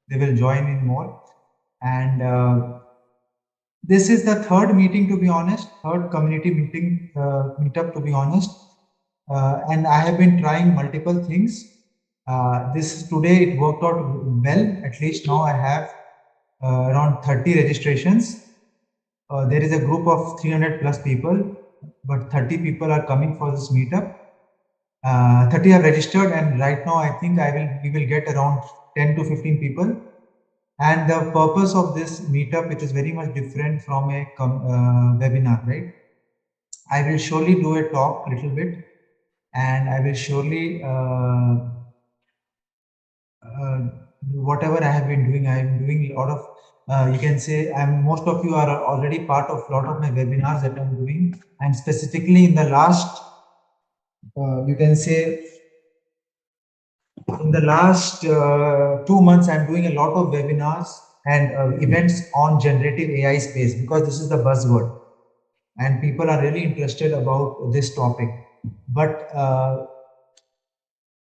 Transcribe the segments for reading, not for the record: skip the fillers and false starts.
they will join in more. And this is the third meeting, to be honest, third community meeting, meetup, to be honest. And I have been trying multiple things. This today it worked out well. At least now I have around 30 registrations. There is a group of 300 plus people, but 30 people are coming for this meetup. 30 have registered, and right now I think we will get around 10 to 15 people. And the purpose of this meetup, which is very much different from a webinar, right? I will surely do a talk a little bit, and I will surely whatever I have been doing, I am doing a lot of. You can say most of you are already part of a lot of my webinars that I'm doing, and specifically in the last, you can say in the last 2 months, I'm doing a lot of webinars and events on generative AI space, because this is the buzzword and people are really interested about this topic. But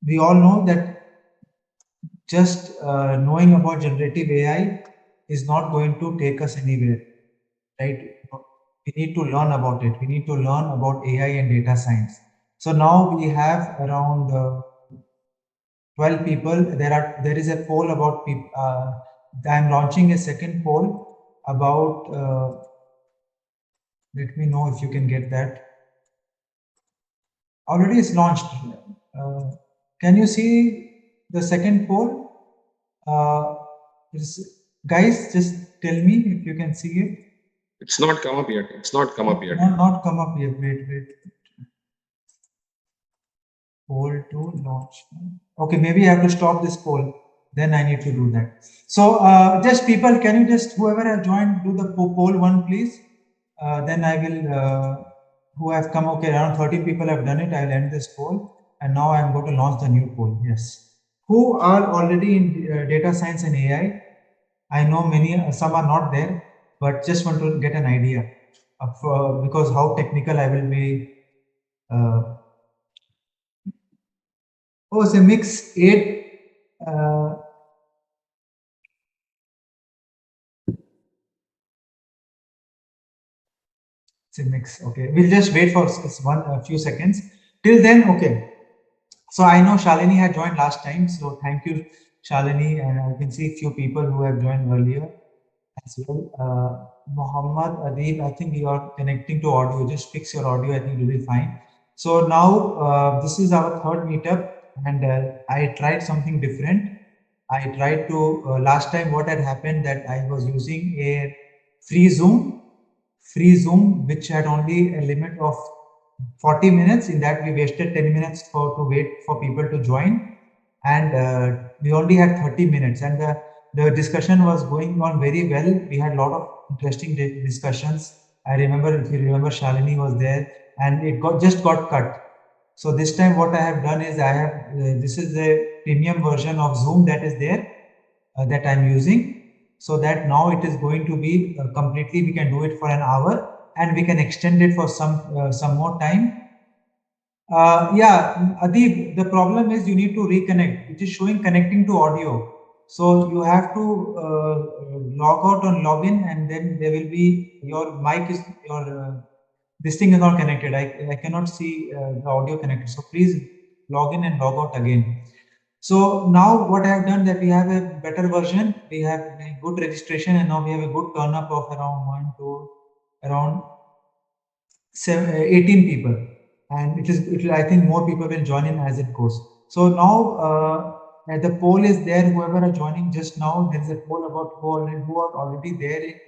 we all know that just knowing about generative AI is not going to take us anywhere, right? We need to learn about it. We need to learn about AI and data science. So now we have around 12 people. There is a poll about people. I'm launching a second poll about. Let me know if you can get that. Already it's launched. Can you see the second poll? Guys, just tell me if you can see it. It's not come up yet. It's not come up yet. Not come up yet. Wait. Poll to launch. Okay, maybe I have to stop this poll. Then I need to do that. So just people, can you just, whoever have joined, do the poll one, please. Then I will, who have come, okay, around 13 people have done it. I'll end this poll. And now I'm going to launch the new poll. Yes. Who are already in data science and AI? I know many, some are not there, but just want to get an idea of, because how technical I will be. Oh, it's a mix 8. It's a mix. Okay, we'll just wait for a few seconds. Till then, okay. So I know Shalini had joined last time. So thank you, Shalini. And I can see a few people who have joined earlier as well. Muhammad Adib, I think you are connecting to audio. Just fix your audio. I think you'll be fine. So now this is our third meetup, and I tried something different. I tried to last time what had happened that I was using a free Zoom, which had only a limit of 40 minutes. In that, we wasted 10 minutes to wait for people to join, and we only had 30 minutes, and the discussion was going on very well. We had a lot of interesting discussions. I remember, if you remember, Shalini was there, and it just got cut. So this time what I have done is I have, this is the premium version of Zoom that is there, that I'm using. So that now it is going to be completely, we can do it for an hour, and we can extend it for some more time. Yeah, Adib, the problem is you need to reconnect. It is showing connecting to audio. So you have to log out and log in, and then there will be your mic is this thing is not connected. I cannot see the audio connected. So please log in and log out again. So now what I have done, that we have a better version. We have a good registration, and now we have a good turn up of around 18 people, and it will, I think more people will join in as it goes. So now the poll is there. Whoever are joining just now, there is a poll about who are already there,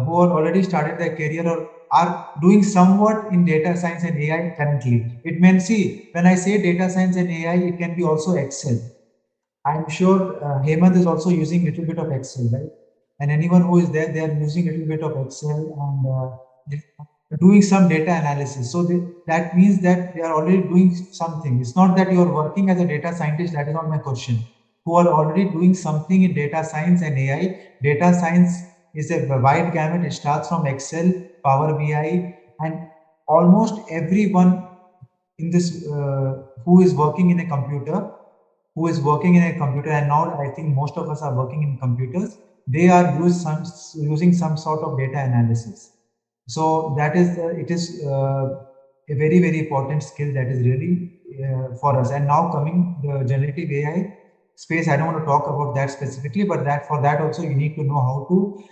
who are already started their career or are doing somewhat in data science and AI currently. It means, see, when I say data science and AI, it can be also Excel. I'm sure Hemant is also using a little bit of Excel, right? And anyone who is there, they are using a little bit of Excel and doing some data analysis. So that means that they are already doing something. It's not that you are working as a data scientist. That is not my question. Who are already doing something in data science and AI. Data science is a wide gamut. It starts from Excel, Power BI, and almost everyone in this who is working in a computer who is working in a computer, and now I think most of us are working in computers, they are using some sort of data analysis. So that is it is a very very important skill that is really for us. And now coming the generative AI space, I don't want to talk about that specifically, but that for that also you need to know how to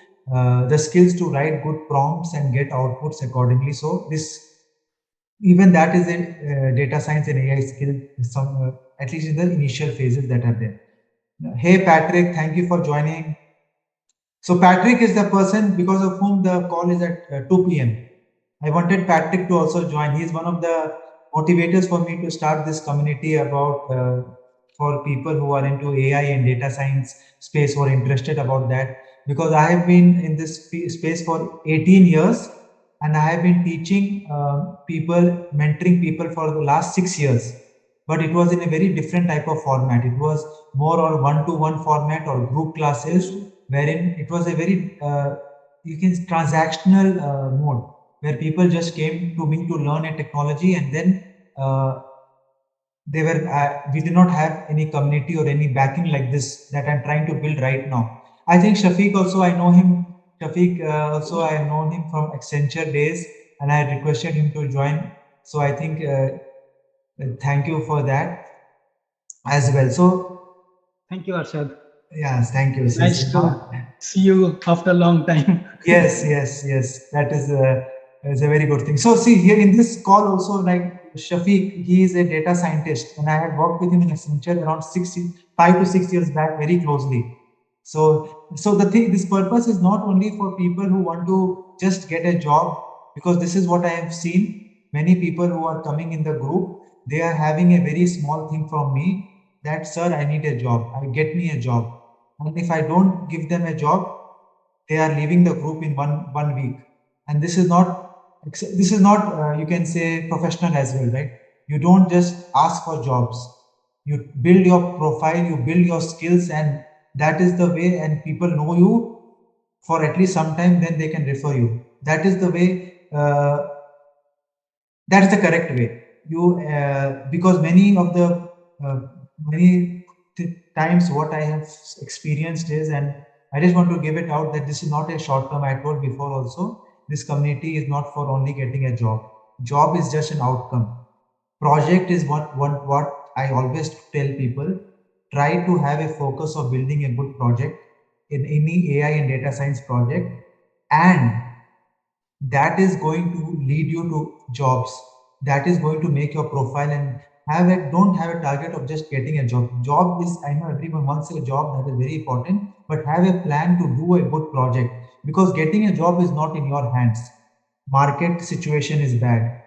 the skills to write good prompts and get outputs accordingly. So this, even that is a data science and AI skill, some at least in the initial phases that are there. Hey Patrick, thank you for joining. So Patrick is the person because of whom the call is at 2 p.m. I wanted Patrick to also join. He's one of the motivators for me to start this community about for people who are into AI and data science space who are interested about that. Because I have been in this space for 18 years, and I have been teaching people, mentoring people for the last 6 years. But it was in a very different type of format. It was more or one-to-one format or group classes, wherein it was a very you can transactional mode, where people just came to me to learn a technology, and then uh, they were we did not have any community or any backing like this that I'm trying to build right now. I think Shafiq also, I know him. Shafiq also, I have known him from Accenture days, and I requested him to join. So I think thank you for that as well. So Thank you, Arshad. yes, thank you. Nice to see you after a long time. Yes, yes, yes. That is a very good thing. So see here in this call also, like Shafiq, he is a data scientist, and I had worked with him in Accenture around 5 to 6 years back, very closely. So the thing, this purpose is not only for people who want to just get a job, because this is what I have seen. Many people who are coming in the group, they are having a very small thing from me that, sir, I need a job. I get me a job. And if I don't give them a job, they are leaving the group in one week. And this is not you can say professional as well, right? You don't just ask for jobs, you build your profile, you build your skills, and that is the way, and people know you for at least some time, then they can refer you. That is the way, that's the correct way. You because many of the uh, many times what I have experienced is, and I just want to give it out that this is not a short term. I told before also, this community is not for only getting a job. Job is just an outcome. Project is what I always tell people. Try to have a focus of building a good project in any AI and data science project, and that is going to lead you to jobs. That is going to make your profile, and don't have a target of just getting a job is, I know everyone wants a job, that is very important, but have a plan to do a good project, because getting a job is not in your hands. Market situation is bad,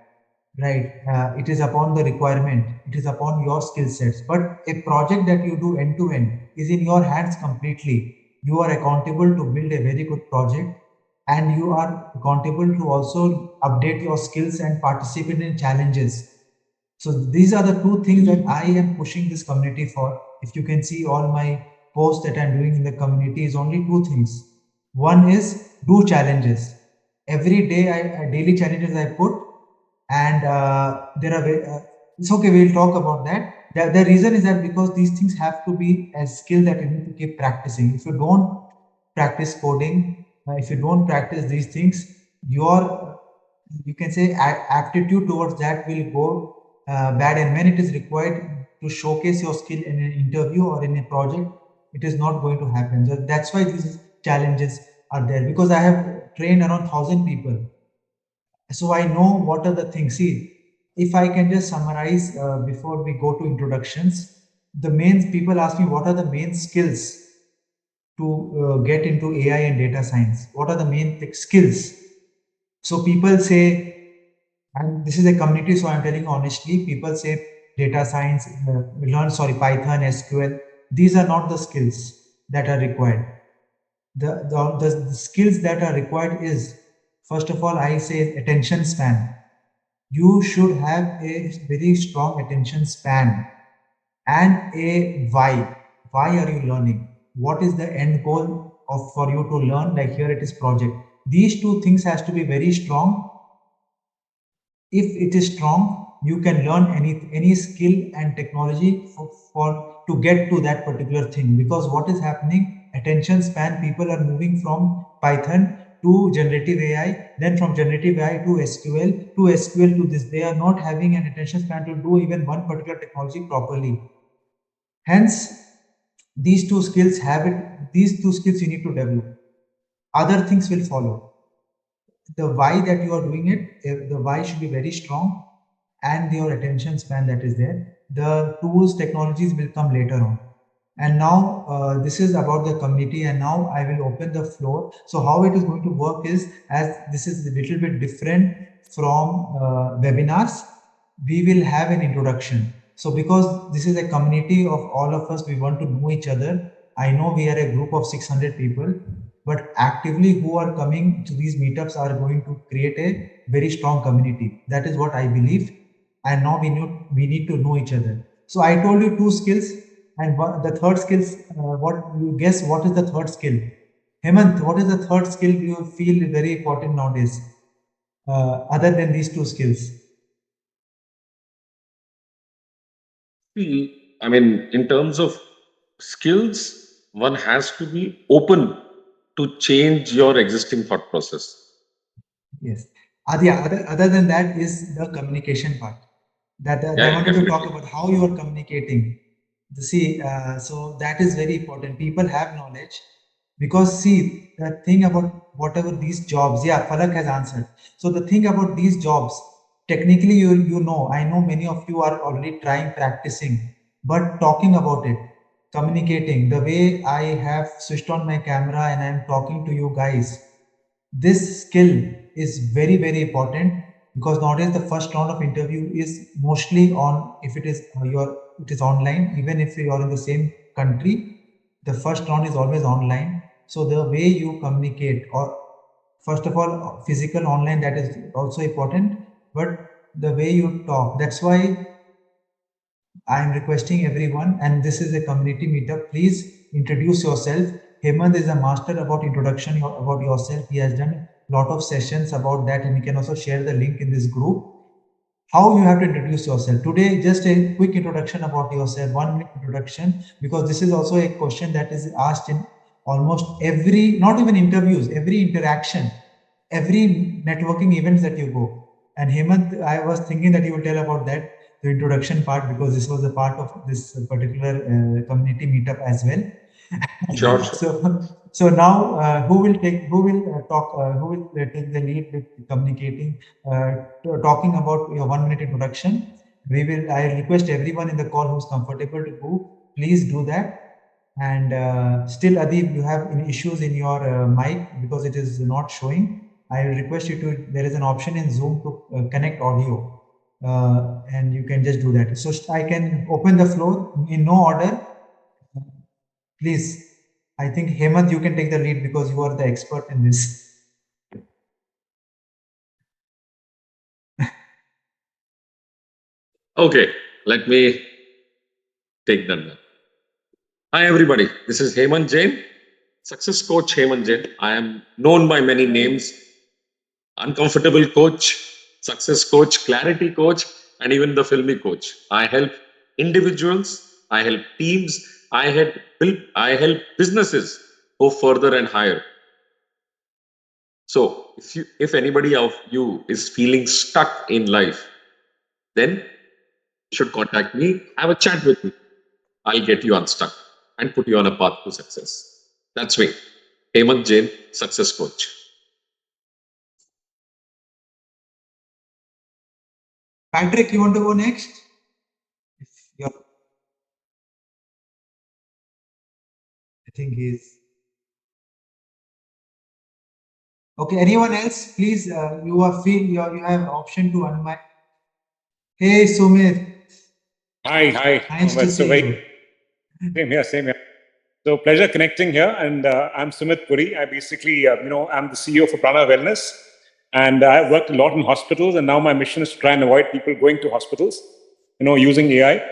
right? It is upon the requirement, it is upon your skill sets, but a project that you do end to end is in your hands completely. You are accountable to build a very good project, and you are accountable to also update your skills and participate in challenges. So these are the two things that I am pushing this community for. If you can see all my posts that I'm doing in the community, is only two things. One is do challenges. Every day, daily challenges I put, and there are it's okay. We'll talk about that. The reason is that because these things have to be a skill that you need to keep practicing. If you don't practice coding, if you don't practice these things, your, you can say, aptitude towards that will go bad. And when it is required to showcase your skill in an interview or in a project, it is not going to happen. So that's why these challenges are there, because I have trained around 1,000 people, so I know what are the things. See, if I can just summarize before we go to introductions, the main, people ask me what are the main skills to get into AI and data science. What are the main skills? So people say, and this is a community, so I'm telling honestly, people say data science, learn, sorry, Python, SQL. These are not the skills that are required. The skills that are required is, first of all, I say attention span. You should have a very strong attention span, and a why. Why are you learning? What is the end goal of for you to learn? Like here it is project. These two things has to be very strong. If it is strong, you can learn any skill and technology for to get to that particular thing. Because what is happening, attention span, people are moving from Python to generative AI, then from generative AI to SQL to this. They are not having an attention span to do even one particular technology properly. Hence, these two skills you need to develop. Other things will follow. The why that you are doing it, the why should be very strong, and your attention span that is there. The tools, technologies will come later on. And now this is about the community, and now I will open the floor. So how it is going to work is, as this is a little bit different from webinars, we will have an introduction. So because this is a community of all of us, we want to know each other. I know we are a group of 600 people, but actively who are coming to these meetups are going to create a very strong community. That is what I believe. And now we need to know each other. So I told you two skills, and the third skills. What you guess? What is the third skill? Hemant, what is the third skill you feel very important nowadays, other than these two skills? I mean, in terms of skills, one has to be open to change your existing thought process. Yes. Other than that is the communication part. That I Yeah, wanted to talk definitely. about how you are communicating. See, so that is very important. People have knowledge, because see, the thing about whatever these jobs, yeah, Falak has answered. So the thing about these jobs, technically, you know, I know many of you are already trying, practicing, but talking about it, communicating, the way I have switched on my camera and I am talking to you guys, this skill is very important, because nowadays the first round of interview is mostly on, if it is it is online, even if you are in the same country, the first round is always online. So the way you communicate, or first of all physical, online, that is also important, but the way you talk, that's why I am requesting everyone, and this is a community meetup. Please introduce yourself. Hemant is a master about introduction about yourself. He has done a lot of sessions about that, and you can also share the link in this group. How you have to introduce yourself today? Just a quick introduction about yourself, 1 minute introduction, because this is also a question that is asked in almost every, not even interviews, every interaction, every networking events that you go. And Hemant, I was thinking that you will tell about that, the introduction part, because this was a part of this particular community meetup as well. Sure, sure. So now, who will talk, who will take the lead with communicating, talking about your 1 minute introduction? I request everyone in the call who's comfortable to go, please do that. And still, Adib, you have issues in your mic because it is not showing. I will request you to, there is an option in Zoom to connect audio, and you can just do that. So I can open the floor in no order. Please, I think Hemant, you can take the lead because you are the expert in this. Okay, let me take that now. Hi, everybody. This is Hemant Jain, success coach Hemant Jain. I am known by many names: uncomfortable coach, success coach, clarity coach, and even the filmy coach. I help individuals, I help teams, I help businesses go further and higher. So if anybody of you is feeling stuck in life, then you should contact me, have a chat with me. I'll get you unstuck and put you on a path to success. That's me, Hemant Jain, success coach. Patrick, you want to go next? If you're, I think he's okay. Anyone else? Please, you have option to unmic. Hey, Sumit, Hi, nice to Mohammed. So see very you. same here. So pleasure connecting here, and I'm Sumit Puri. I basically, I'm the CEO for Prana Wellness, and I've worked a lot in hospitals, and now my mission is to try and avoid people going to hospitals, using AI.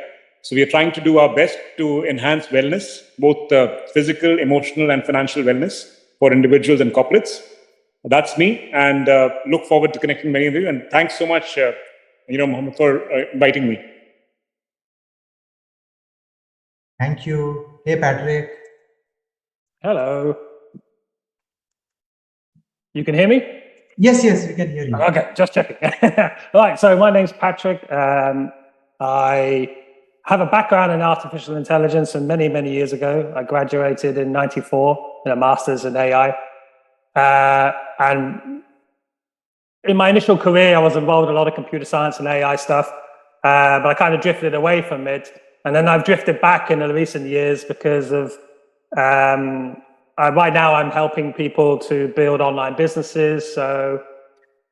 So we are trying to do our best to enhance wellness, both physical, emotional, and financial wellness for individuals and corporates. That's me, and look forward to connecting many of you. And thanks so much, Mohammed, for inviting me. Thank you. Hey, Patrick. Hello. You can hear me? Yes, we can hear you. Okay, just checking. Right, so my name's Patrick. I have a background in artificial intelligence, and many, many years ago, I graduated in '94 in a master's in AI. And in my initial career, I was involved in a lot of computer science and AI stuff, but I kind of drifted away from it. And then I've drifted back in the recent years because of right now I'm helping people to build online businesses. So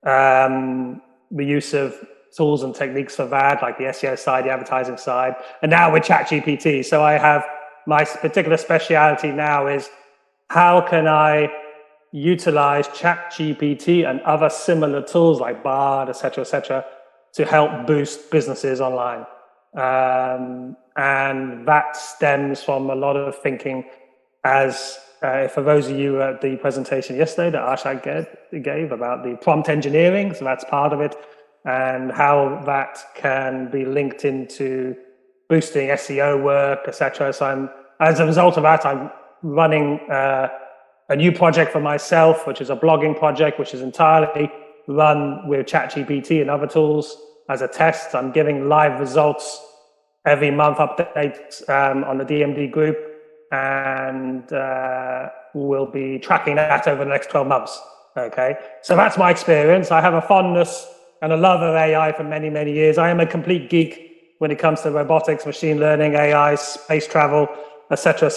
the use of tools and techniques for that, like the SEO side, the advertising side, and now with ChatGPT. So I have my particular speciality now is how can I utilize ChatGPT and other similar tools like Bard, et cetera, to help boost businesses online. And that stems from a lot of thinking as for those of you at the presentation yesterday that Arshad gave about the prompt engineering, so that's part of it, and how that can be linked into boosting SEO work, etc. So as a result of that, I'm running a new project for myself, which is a blogging project, which is entirely run with ChatGPT and other tools as a test. I'm giving live results every month, updates on the DMD group, and we'll be tracking that over the next 12 months. Okay, so that's my experience. I have a fondness and a love of AI for many, many years. I am a complete geek when it comes to robotics, machine learning, AI, space travel, etc.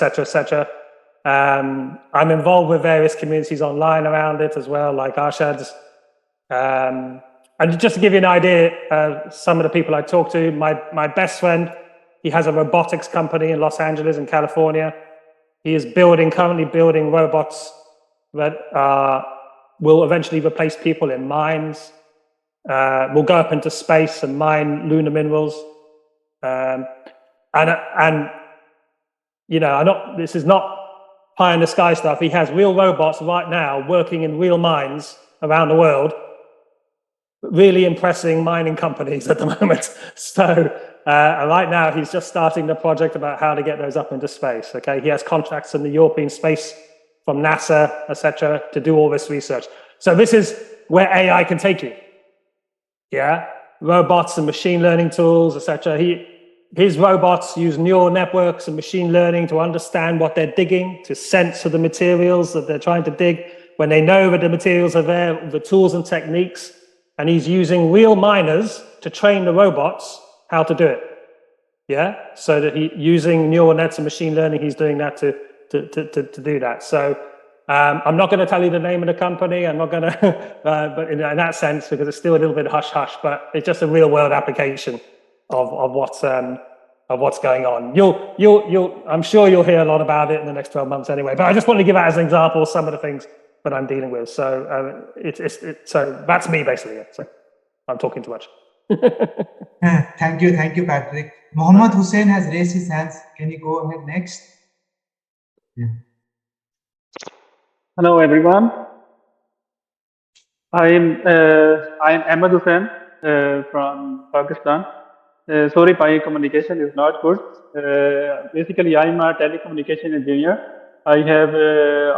I'm involved with various communities online around it as well, like Arshad's. And just to give you an idea, some of the people I talk to, my best friend, he has a robotics company in Los Angeles in California. He is currently building robots that will eventually replace people in mines, will go up into space and mine lunar minerals. This is not pie in the sky stuff. He has real robots right now working in real mines around the world, really impressing mining companies at the moment. So right now he's just starting the project about how to get those up into space. Okay, he has contracts in the European space from NASA, etc., to do all this research. So this is where AI can take you. Yeah, robots and machine learning tools, etc. His robots use neural networks and machine learning to understand what they're digging, to sense the materials that they're trying to dig. When they know that the materials are there, the tools and techniques, and he's using real miners to train the robots how to do it. Yeah, so that using neural nets and machine learning, he's doing that to do that. So I'm not going to tell you the name of the company. I'm not going to, but in that sense, because it's still a little bit hush hush. But it's just a real world application of what's going on. I'm sure you'll hear a lot about it in the next 12 months anyway. But I just want to give out as an example some of the things that I'm dealing with. So so that's me basically. So I'm talking too much. Thank you, Patrick. Mohammed Hussein has raised his hands. Can you go ahead next? Yeah. Hello everyone. I'm Ahmed Hussain from Pakistan. Sorry, my communication is not good. Basically, I'm a telecommunication engineer. I have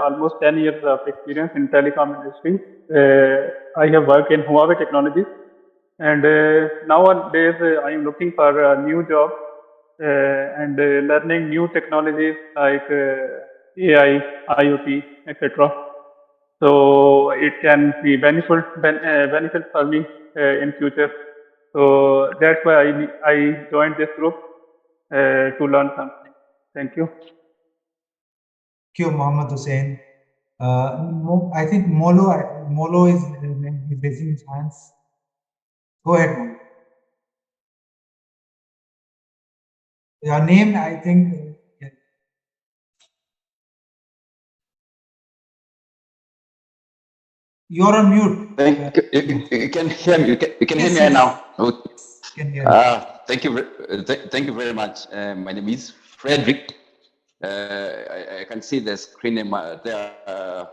almost 10 years of experience in telecom industry. I have worked in Huawei Technologies, and nowadays I am looking for a new job and learning new technologies like AI, IoT, etc. So it can be benefit for me in future. So that's why I joined this group to learn something. Thank you. Thank you, Mohammed Hussein. I think Molo is raising his hands. Go ahead, Molo. Your name, I think. Yeah. You're on mute. You can hear me. You can hear me Yes. now. Okay. Can hear you. Thank you very much. My name is Frederick. I can see the screen name there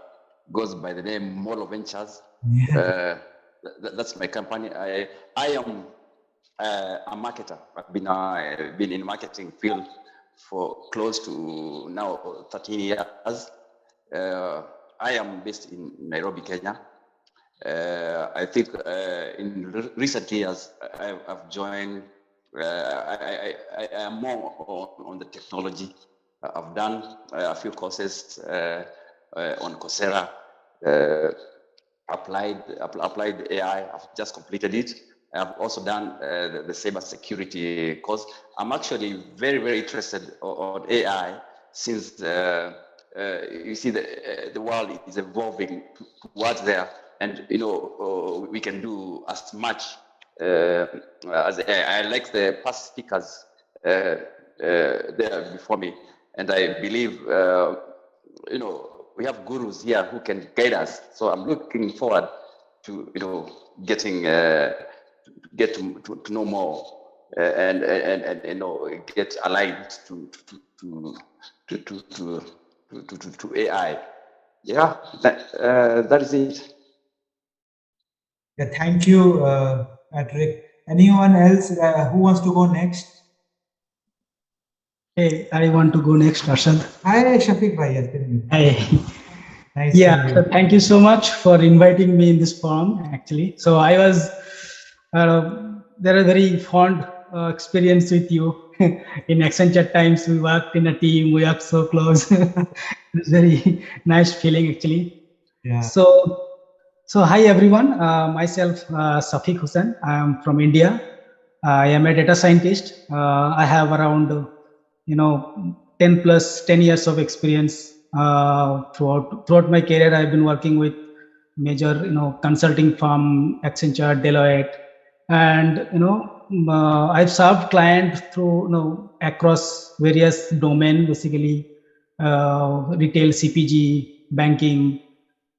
goes by the name Molo Ventures. Yeah. That's my company. I am a marketer. I've been in marketing field for close to now 13 years. I am based in Nairobi, Kenya. I think in recent years, I've joined, I am more on the technology. I've done a few courses on Coursera, applied AI. I've just completed it. I've also done the cyber security course. I'm actually very, very interested on AI since you see the world is evolving towards there, and we can do as much as AI. I like the past speakers there before me, and I believe we have gurus here who can guide us. So I'm looking forward to getting get to know more and get aligned to AI. Yeah, that is it. Yeah, thank you, Patrick. Anyone else who wants to go next? Hey, I want to go next, Arshad. Hi, Shafiq bhai. Hi. Nice Yeah, seeing you. so thank you so much for inviting me in this forum, actually. So I was, there are very fond experience with you. In Accenture times, we worked in a team, we worked so close. It's very nice feeling, actually. Yeah. So hi everyone, myself Safiq Hussain. I am from India. I am a data scientist. I have around 10 years of experience throughout my career. I've been working with major consulting firm, Accenture, Deloitte, and I've served clients through across various domain, basically retail, CPG, banking.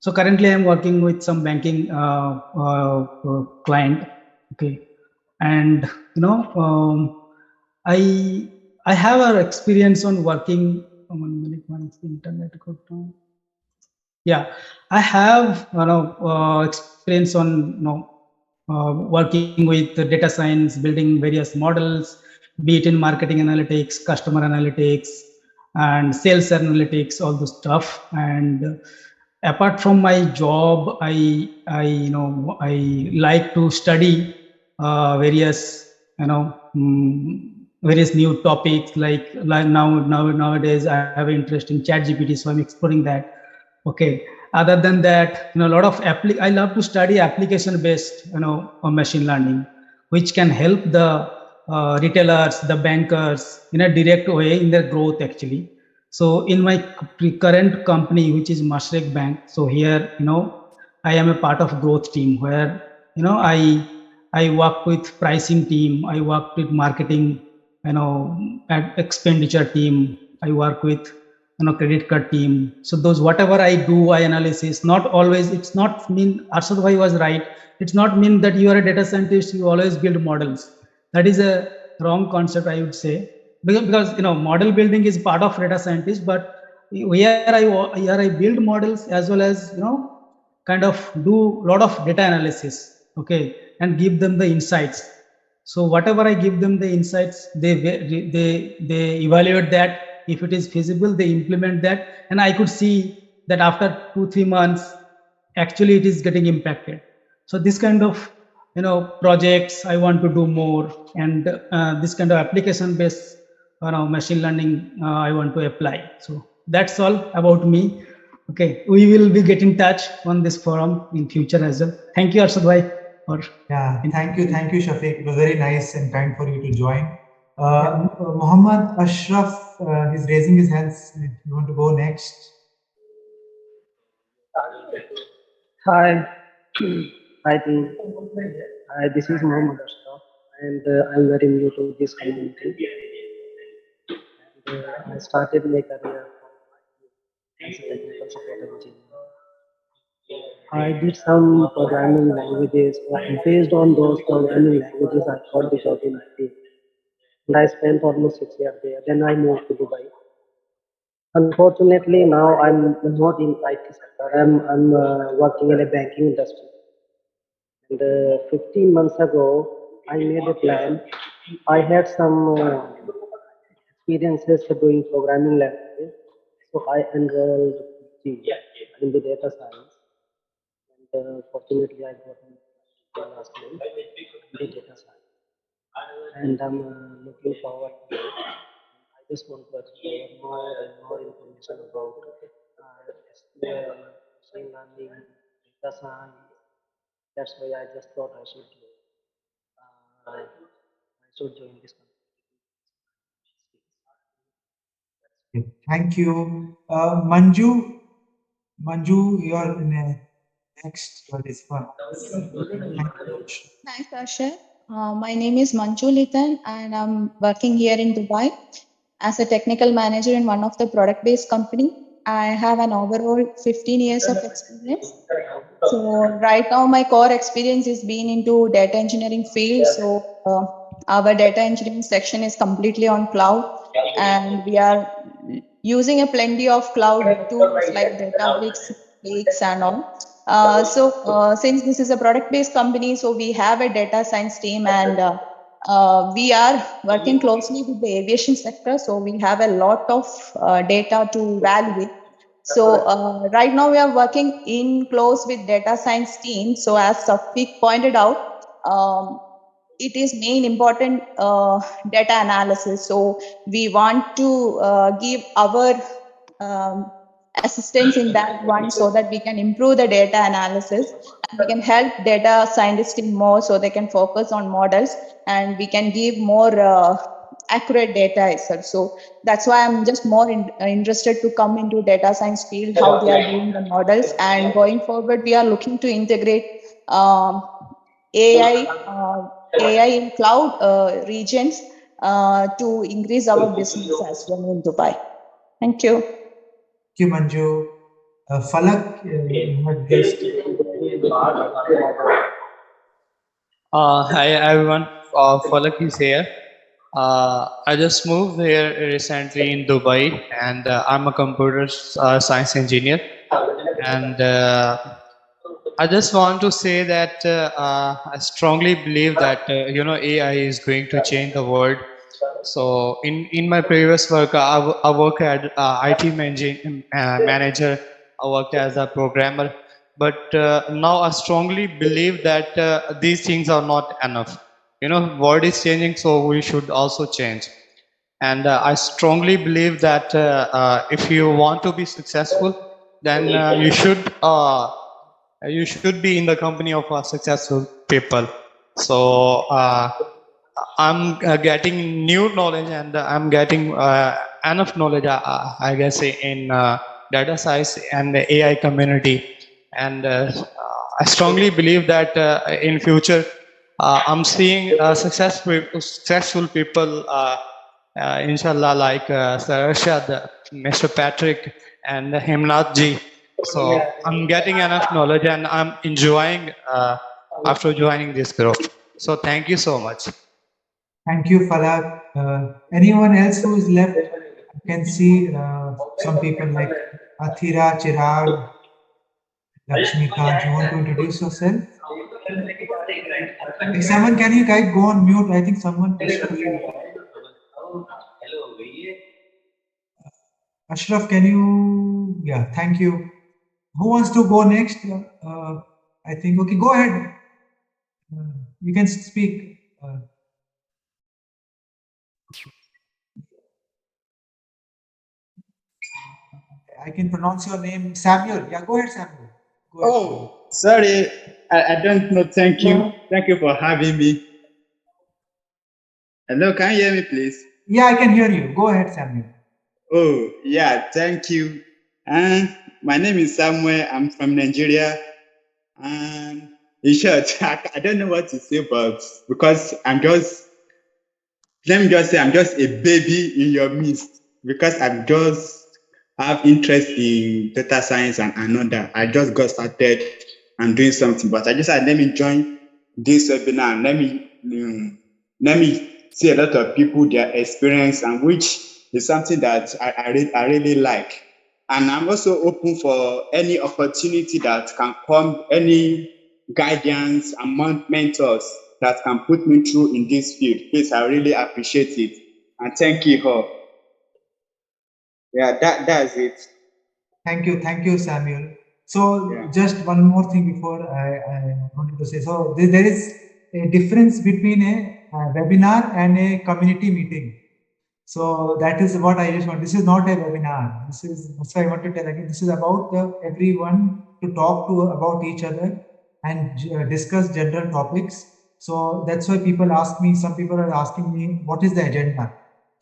So currently I'm working with some banking client. Okay. And I have an experience on working. 1 minute, once the internet goes down. Yeah, I have experience on working with the data science, building various models, be it in marketing analytics, customer analytics, and sales analytics, all the stuff. And apart from my job, I like to study various various new topics, like nowadays I have an interest in ChatGPT, so I'm exploring that. Okay. Other than that, a lot of I love to study application based on machine learning, which can help the retailers, the bankers in a direct way in their growth, actually. So in my current company, which is Mashreq Bank, so here I am a part of growth team where I work with pricing team, I work with marketing, expenditure team, I work with credit card team. So those, whatever I do, I analysis. Not always, it's not mean Arshad bhai was right. It's not mean that you are a data scientist, you always build models. That is a wrong concept, I would say, because model building is part of data scientist, but here I build models as well as kind of do a lot of data analysis, okay, and give them the insights. So whatever I give them the insights, they evaluate that. If it is feasible, they implement that, and I could see that after 2-3 months, actually it is getting impacted. So this kind of projects I want to do more, and this kind of application based machine learning I want to apply. So that's all about me. Okay, we will be getting in touch on this forum in future as well. Thank you, Arshad bhai. Yeah, thank you, Shafiq. It was very nice and kind for you to join. Muhammad Ashraf, he's raising his hands. You want to go next? Hi, hi team. Hi, this is Mohammed Ashraf, and I'm very new to this community. And I started my career as a technical support engineer. I did some programming languages, and based on those programming languages, I got the job in IT. And I spent almost 6 years there. Then I moved to Dubai. Unfortunately, now I'm not in IT sector. I'm working in a banking industry. And 15 months ago, I made a plan. I had some experiences doing programming languages, so I enrolled in the data science, and fortunately I got in last month in the data science, and I'm looking forward to it. I just want to explore more and more information about SQL, machine learning, data science. That's why I just thought I should join this company. Okay, thank you. Manju, you're next for this one. Thank you. Thanks, Asher. My name is Manju Litan, and I'm working here in Dubai as a technical manager in one of the product-based company. I have an overall 15 years of experience. So right now, my core experience is being into data engineering field. So our data engineering section is completely on cloud, and we are using a plenty of cloud tools like Databricks, Lakes, and all. Since this is a product-based company, so we have a data science team, and we are working closely with the aviation sector. So we have a lot of data to evaluate. So right now we are working in close with data science team. So as Safik pointed out, it is main important data analysis. So we want to give our assistance in that one so that we can improve the data analysis and we can help data scientists in more so they can focus on models and we can give more accurate data itself. So that's why I'm just more interested to come into data science field, how they are doing the models, and going forward we are looking to integrate AI AI in cloud regions to increase our business as well in Dubai. Thank you. Thank you, Manju. Falak, you had raised. Hi everyone, Falak is here. I just moved here recently in Dubai, and I'm a computer science engineer. And I just want to say that I strongly believe that AI is going to change the world. So in my previous work, I work as IT manager. I worked as a programmer, but now I strongly believe that these things are not enough. World is changing, so we should also change. And I strongly believe that if you want to be successful, then you should be in the company of successful people. So I'm getting new knowledge, and I'm getting enough knowledge, I guess, in data science and the AI community. And I strongly believe that in future, I'm seeing successful people, inshallah, like Sir Arshad, Mr. Patrick, and Himnath ji. So I'm getting enough knowledge, and I'm enjoying after joining this group. So thank you so much. Thank you, Falak. Anyone else who is left? I can see some people like Athira, Chirag, Lakshmikant. You want to introduce yourself? Someone, can you guys go on mute? I think someone pushed me. Ashraf, can you? Yeah, thank you. Who wants to go next? I think, okay, go ahead. You can speak. I can pronounce your name, Samuel. Yeah, go ahead, Samuel. Go ahead. Oh, sorry. I don't know. Thank you. Thank you for having me. Hello, can you hear me, please? Yeah, I can hear you. Go ahead, Samuel. Oh, yeah, thank you. My name is Samuel. I'm from Nigeria. And in short, I don't know what to say, but because let me just say, I'm just a baby in your midst because I'm just have interest in data science and another. I just got started and doing something, but I just said, let me join this webinar and let me see a lot of people, their experience, and which is something that I really like. And I'm also open for any opportunity that can come, any guidance among mentors that can put me through in this field. Please, I really appreciate it. And thank you all. Yeah, that's it. Thank you, Samuel. So Yeah. just one more thing before I wanted to say. So there is a difference between a webinar and a community meeting. So that is what I just want. This is not a webinar. That's why I want to tell again. This is about everyone to talk to about each other and discuss general topics. So that's why people ask me. Some people are asking me, what is the agenda?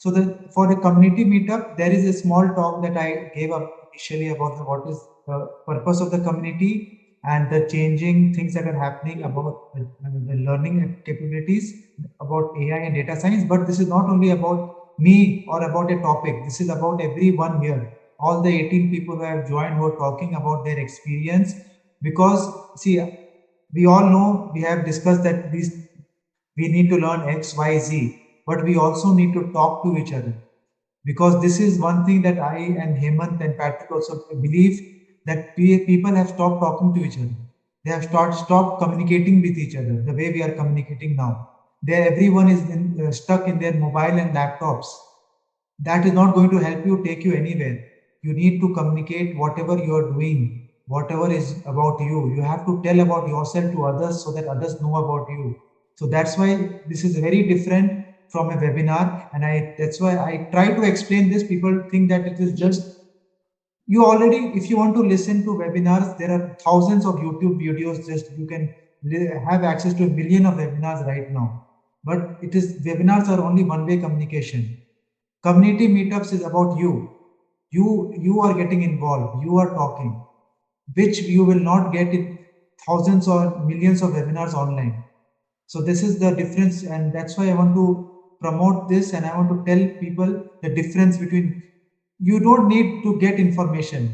So for the community meetup, there is a small talk that I gave up initially about what is the purpose of the community and the changing things that are happening about the learning capabilities about AI and data science. But this is not only about me or about a topic. This is about everyone here. All the 18 people who have joined who are talking about their experience. Because see, we all know, we have discussed that we need to learn X, Y, Z, but we also need to talk to each other. Because this is one thing that I and Hemant and Patrick also believe, that people have stopped talking to each other. They have stopped communicating with each other the way we are communicating now. Everyone is stuck in their mobile and laptops. That is not going to help you take you anywhere. You need to communicate whatever you are doing, whatever is about you. You have to tell about yourself to others so that others know about you. So that's why this is very different from a webinar, and that's why I try to explain this. People think that it is just, you already, if you want to listen to webinars, there are thousands of YouTube videos. Just you can have access to a million of webinars right now. But webinars are only one-way communication. Community meetups is about you. You are getting involved. You are talking, which you will not get in thousands or millions of webinars online. So this is the difference, and that's why I want to promote this, and I want to tell people the difference between. You don't need to get information.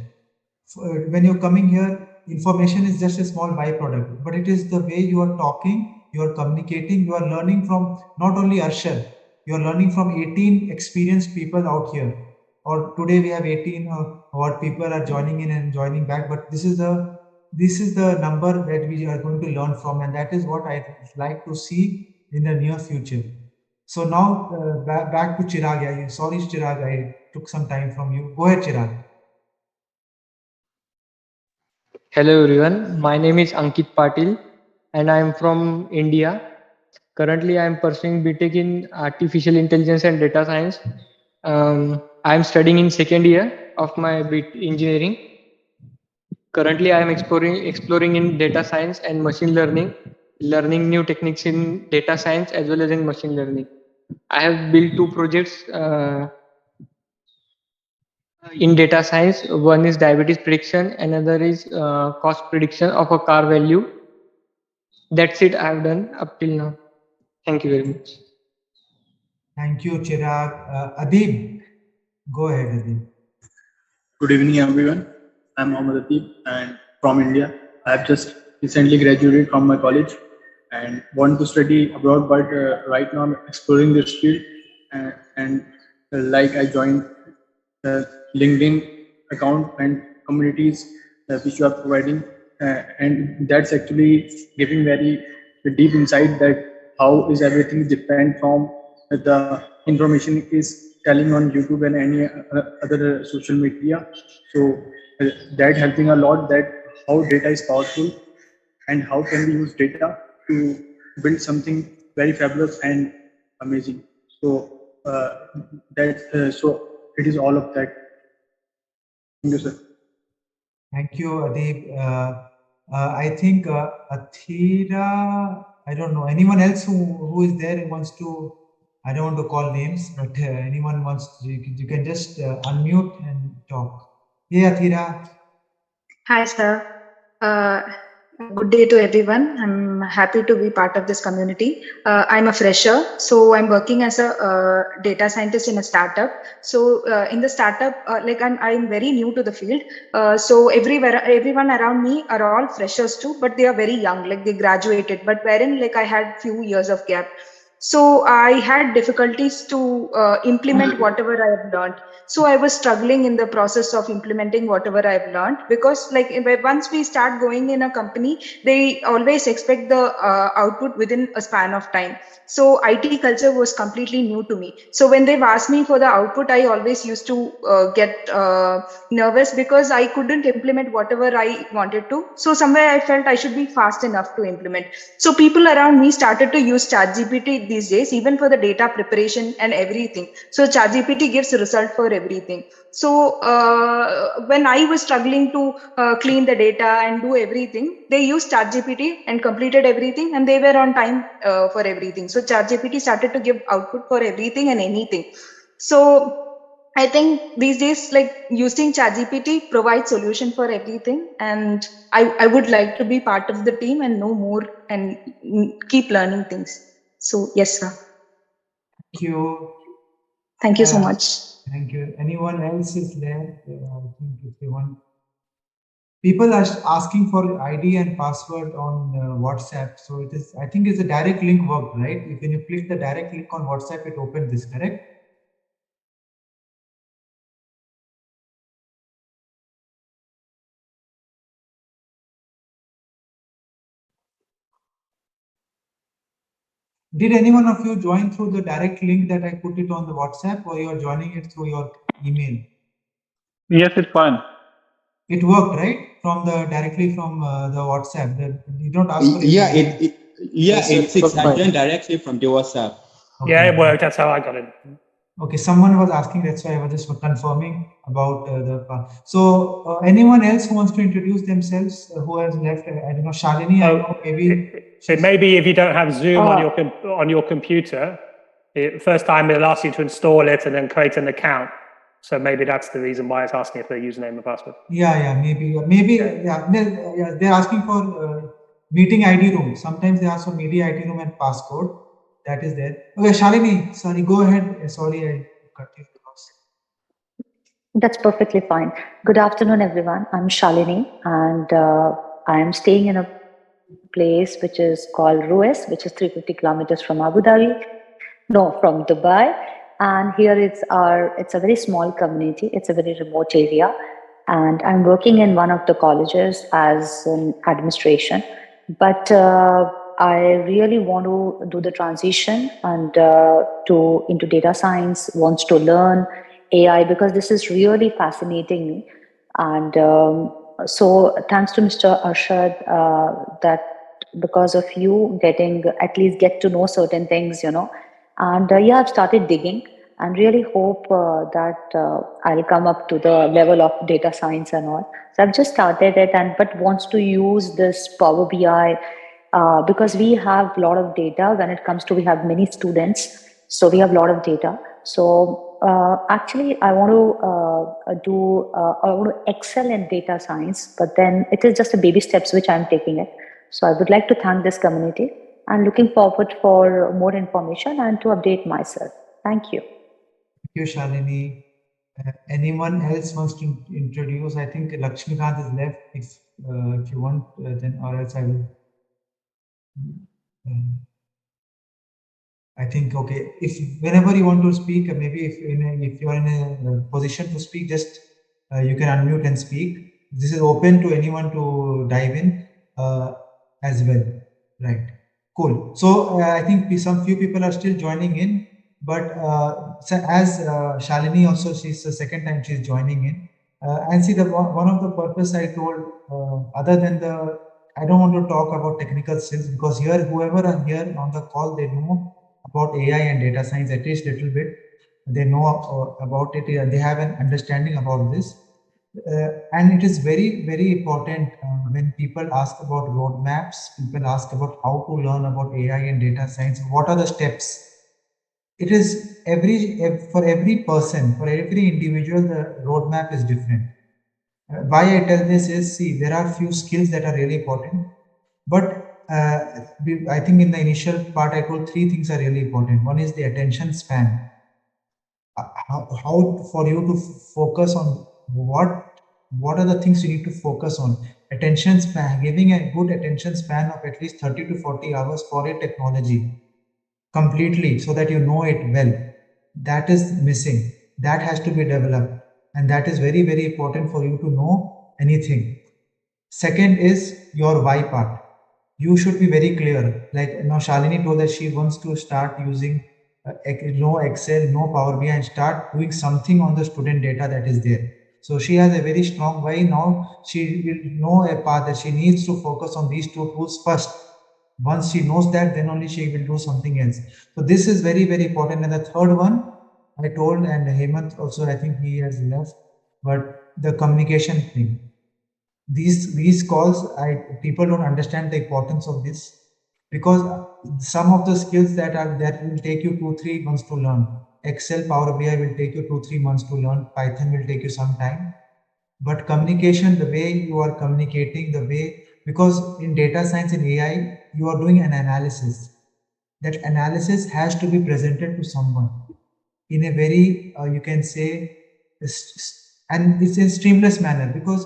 When you're coming here, information is just a small byproduct, but it is the way you are talking, you are communicating, you are learning from not only Arshad, you are learning from 18 experienced people out here. Or today we have 18 or people are joining in and joining back, but this is the number that we are going to learn from, and that is what I like to see in the near future. So now back to Chirag. Sorry, Chirag, I took some time from you. Go ahead, Chirag. Hello everyone, my name is Ankit Patil and I am from India. Currently I am pursuing BTech in Artificial Intelligence and Data Science. I am studying in second year of my engineering. Currently I am exploring in data science and machine learning, learning new techniques in data science as well as in machine learning. I have built two projects in data science. One is diabetes prediction, another is cost prediction of a car value. That's it I have done up till now. Thank you very much. Thank you, Chirag. Adib, go ahead, Adib. Good evening, everyone. I'm Mohammad Ateeb and from India. I have just recently graduated from my college and want to study abroad, but right now I'm exploring this field and like I joined LinkedIn account and communities which you are providing, and that's actually giving very deep insight that how is everything different from the information is telling on YouTube and any other social media. So that helping a lot, that how data is powerful and how can we use data to build something very fabulous and amazing. So so it is all of that. Thank you, sir. Thank you, Adib. I think Athira, I don't know, anyone else who is there who wants to, I don't want to call names, but anyone wants to, you can just unmute and talk. Yeah, Athira. Hi, sir. Good day to everyone. I'm happy to be part of this community. I'm a fresher, so I'm working as a data scientist in a startup. So in the startup, like I'm very new to the field. So everyone around me are all freshers too, but they are very young, like they graduated. But wherein like I had few years of gap. So I had difficulties to implement whatever I have learned. So I was struggling in the process of implementing whatever I've learned, because like once we start going in a company, they always expect the output within a span of time. So IT culture was completely new to me. So when they've asked me for the output, I always used to get nervous because I couldn't implement whatever I wanted to. So somewhere I felt I should be fast enough to implement. So people around me started to use ChatGPT these days, even for the data preparation and everything. So ChatGPT gives a result for everything. So when I was struggling to clean the data and do everything, they used ChatGPT and completed everything, and they were on time for everything. So ChatGPT started to give output for everything and anything. So I think these days, like using ChatGPT provides solution for everything, and I would like to be part of the team and know more and keep learning things. So yes, sir. Thank you. Thank you so much. Thank you. Anyone else is there? I think if they want. People are asking for ID and password on WhatsApp. So it is, I think it's a direct link work, right? If when you click the direct link on WhatsApp, it opens this, correct? Did anyone of you join through the direct link that I put it on the WhatsApp, or you're joining it through your email? Yes, it's fine. It worked, right? From the directly from the WhatsApp. You don't ask for Yeah, email. I joined directly from the WhatsApp. Okay. Yeah, it worked. That's how I got in. Okay, someone was asking, that's why I was just confirming about the. So anyone else who wants to introduce themselves, who has left? I don't know, Shalini. I know maybe. It may be if you don't have Zoom on your computer. First time it'll ask you to install it and then create an account. So maybe that's the reason why it's asking for a username and password. Yeah, maybe. They're asking for meeting ID room. Sometimes they ask for meeting ID room and passcode. That is there. Okay, Shalini, sorry, go ahead. Sorry, I cut you. That's perfectly fine. Good afternoon, everyone. I'm Shalini, and I am staying in a place which is called Ruiz, which is 350 kilometers from Abu Dhabi. No, from Dubai. And here it's a very small community. It's a very remote area. And I'm working in one of the colleges as an administration. But I really want to do the transition and into data science, wants to learn AI, because this is really fascinating me. And so thanks to Mr. Arshad, that because of you getting at least get to know certain things, and yeah, I've started digging and really hope that I'll come up to the level of data science and all. So I've just started it, but wants to use this Power BI because we have a lot of data when it comes to, we have many students, so we have a lot of data. So actually, I want to I want to excel in data science, but then it is just a baby steps which I'm taking it. So I would like to thank this community and looking forward for more information and to update myself. Thank you. Thank you, Shalini. Anyone else wants to introduce? I think Lakshmikant is left. If you want, then or else I will. I think okay. If whenever you want to speak, maybe if you are in a position to speak, just you can unmute and speak. This is open to anyone to dive in as well. Right. Cool. So I think some few people are still joining in, but so as Shalini also, she's the second time she's joining in. And see, the one of the purpose I told, other than the, I don't want to talk about technical skills, because here whoever are here on the call, they know about AI and data science at least little bit. They know about it. They have an understanding about this. And it is very important when people ask about roadmaps, people ask about how to learn about AI and data science, what are the steps. It is for every person, for every individual, the roadmap is different. Why I tell this is, see, there are few skills that are really important, but I think in the initial part I told three things are really important. One is the attention span. How for you to focus on what are the things you need to focus on. Attention span, giving a good attention span of at least 30 to 40 hours for a technology. completely so that you know it well. That is missing. That has to be developed. And that is very, very important for you to know anything. Second is your why part. You should be very clear. Like now, Shalini told that she wants to start using no Excel, no Power BI, and start doing something on the student data that is there. So she has a very strong why. Now she will know a path that she needs to focus on these two tools first. Once she knows that, then only she will do something else. So this is very, very important. And the third one, I told, and Hemant also, I think he has left, but the communication thing. These calls, people don't understand the importance of this, because some of the skills that will take you 2-3 months to learn. Excel, Power BI will take you 2-3 months to learn. Python will take you some time. But communication, the way you are communicating, the way, because in data science and AI, you are doing an analysis. That analysis has to be presented to someone in a very, you can say, and it's in streamless manner, because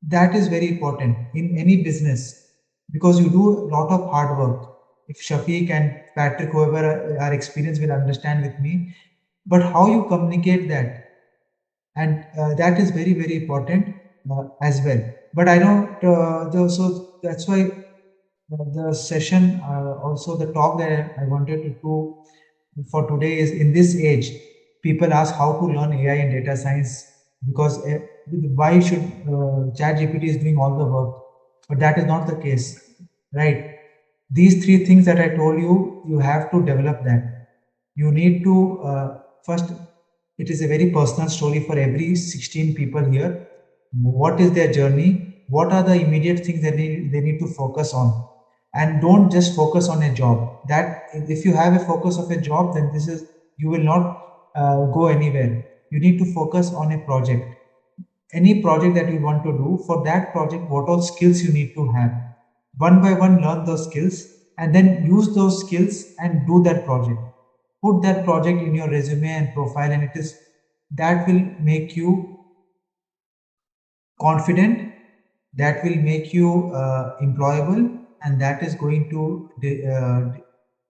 that is very important in any business, because you do a lot of hard work. If Shafiq and Patrick, whoever are experienced, will understand with me, but how you communicate that, and that is very, very important as well. But I don't, so that's why the session, also the talk that I wanted to do for today is, in this age, people ask how to learn AI and data science, because why should ChatGPT is doing all the work, but that is not the case, right? These three things that I told you, you have to develop that. You need to first, it is a very personal story for every 16 people here. What is their journey? What are the immediate things that they need to focus on? And don't just focus on a job. That if you have a focus of a job, then this is, you will not go anywhere. You need to focus on a project. Any project that you want to do, for that project, what all skills you need to have. One by one, learn those skills and then use those skills and do that project. Put that project in your resume and profile, and it is, that will make you confident, that will make you employable, and that is going to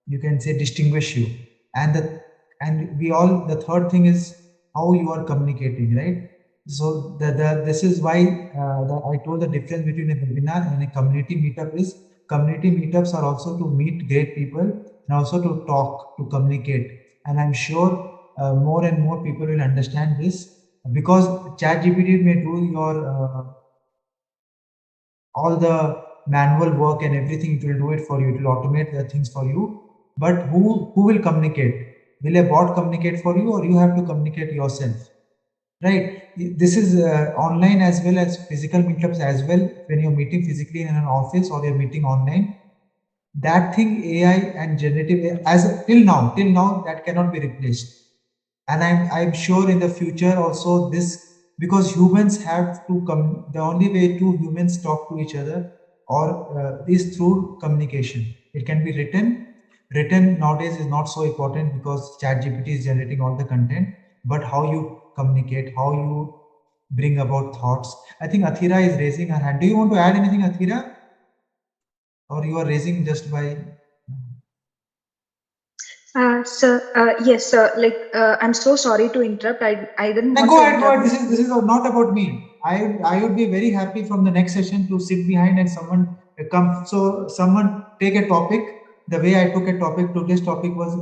you can say distinguish you. And the third thing is how you are communicating, right? So this is why I told the difference between a webinar and a community meetup is, community meetups are also to meet great people and also to talk, to communicate. And I'm sure more and more people will understand this, because ChatGPT may do your all the manual work and everything. It will do it for you. It will automate the things for you. But who will communicate? Will a bot communicate for you, or you have to communicate yourself? Right. This is online as well as physical meetups as well. When you're meeting physically in an office or you're meeting online, that thing, AI and generative AI, as till now, that cannot be replaced. And I'm sure in the future also this, because humans have to come, the only way two humans talk to each other or is through communication. It can be written nowadays is not so important, because ChatGPT is generating all the content, but how you communicate, how you bring about thoughts. I think Athira is raising her hand. Do you want to add anything, Athira, or you are raising just by? Yes, sir. Like, I'm so sorry to interrupt. I didn't want Go to ahead, go interrupt. ahead. This is not about me. I would be very happy from the next session to sit behind and someone come. So someone take a topic. The way I took a topic, today's topic was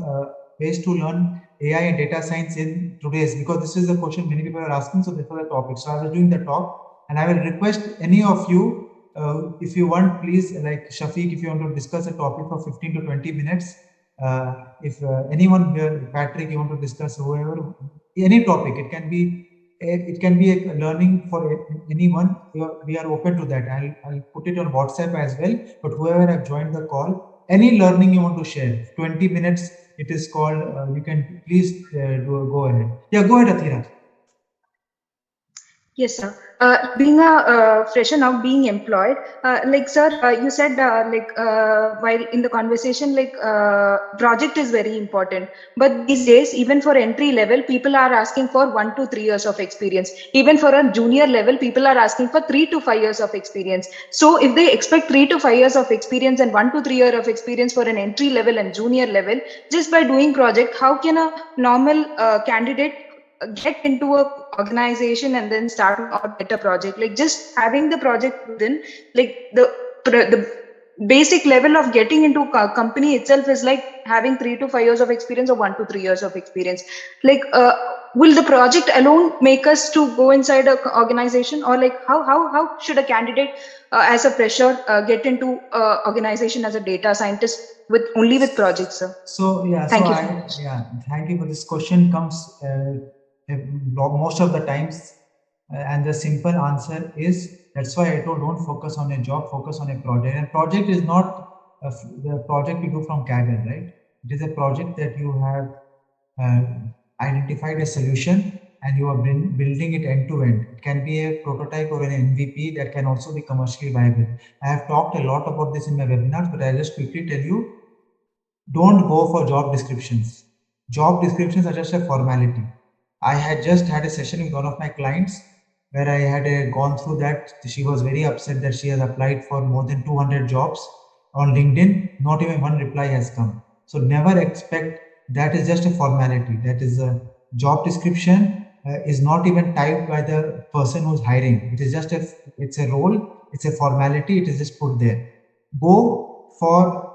ways to learn AI and data science in today's, because this is the question many people are asking. So this was the topic. So I was doing the talk, and I will request any of you, if you want, please, like Shafiq, if you want to discuss a topic for 15 to 20 minutes. If anyone here, Patrick, you want to discuss, whoever, any topic, it can be a learning for anyone. We are open to that. I'll put it on WhatsApp as well. But whoever have joined the call, any learning you want to share, 20 minutes. It is called. You can please go ahead. Yeah, go ahead, Athira. Yes, sir. Being a fresher now, being employed, like sir, you said while in the conversation, project is very important. But these days, even for entry level, people are asking for 1 to 3 years of experience. Even for a junior level, people are asking for 3 to 5 years of experience. So if they expect 3 to 5 years of experience and 1 to 3 year of experience for an entry level and junior level, just by doing project, how can a normal candidate get into a organization and then start or get a project? Like just having the project within, like the basic level of getting into a company itself is like having 3 to 5 years of experience or 1 to 3 years of experience. Like will the project alone make us to go inside a organization, or like how should a candidate as a fresher get into organization as a data scientist with only with projects, sir? So yeah, Thank you. thank you for this question. Comes most of the times, and the simple answer is that's why I told don't focus on a job, focus on a project. And project is not the project you do from Kaggle, right? It is a project that you have identified a solution and you are building it end to end. It can be a prototype or an MVP that can also be commercially viable. I have talked a lot about this in my webinars, but I'll just quickly tell you, don't go for job descriptions. Job descriptions are just a formality. I had just had a session with one of my clients where I had gone through that. She was very upset that she has applied for more than 200 jobs on LinkedIn. Not even one reply has come. So never expect that is just a formality. That is a job description is not even typed by the person who's hiring. It is just it's a role. It's a formality. It is just put there. Go for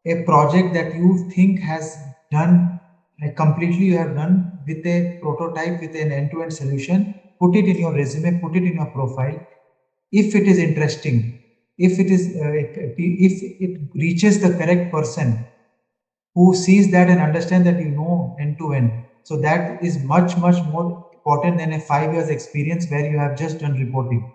a project that you think has done completely, you have done with a prototype, with an end-to-end solution. Put it in your resume, put it in your profile. If it is interesting, if it is if it reaches the correct person who sees that and understand that you know end to end, so that is much more important than a 5 years experience where you have just done reporting.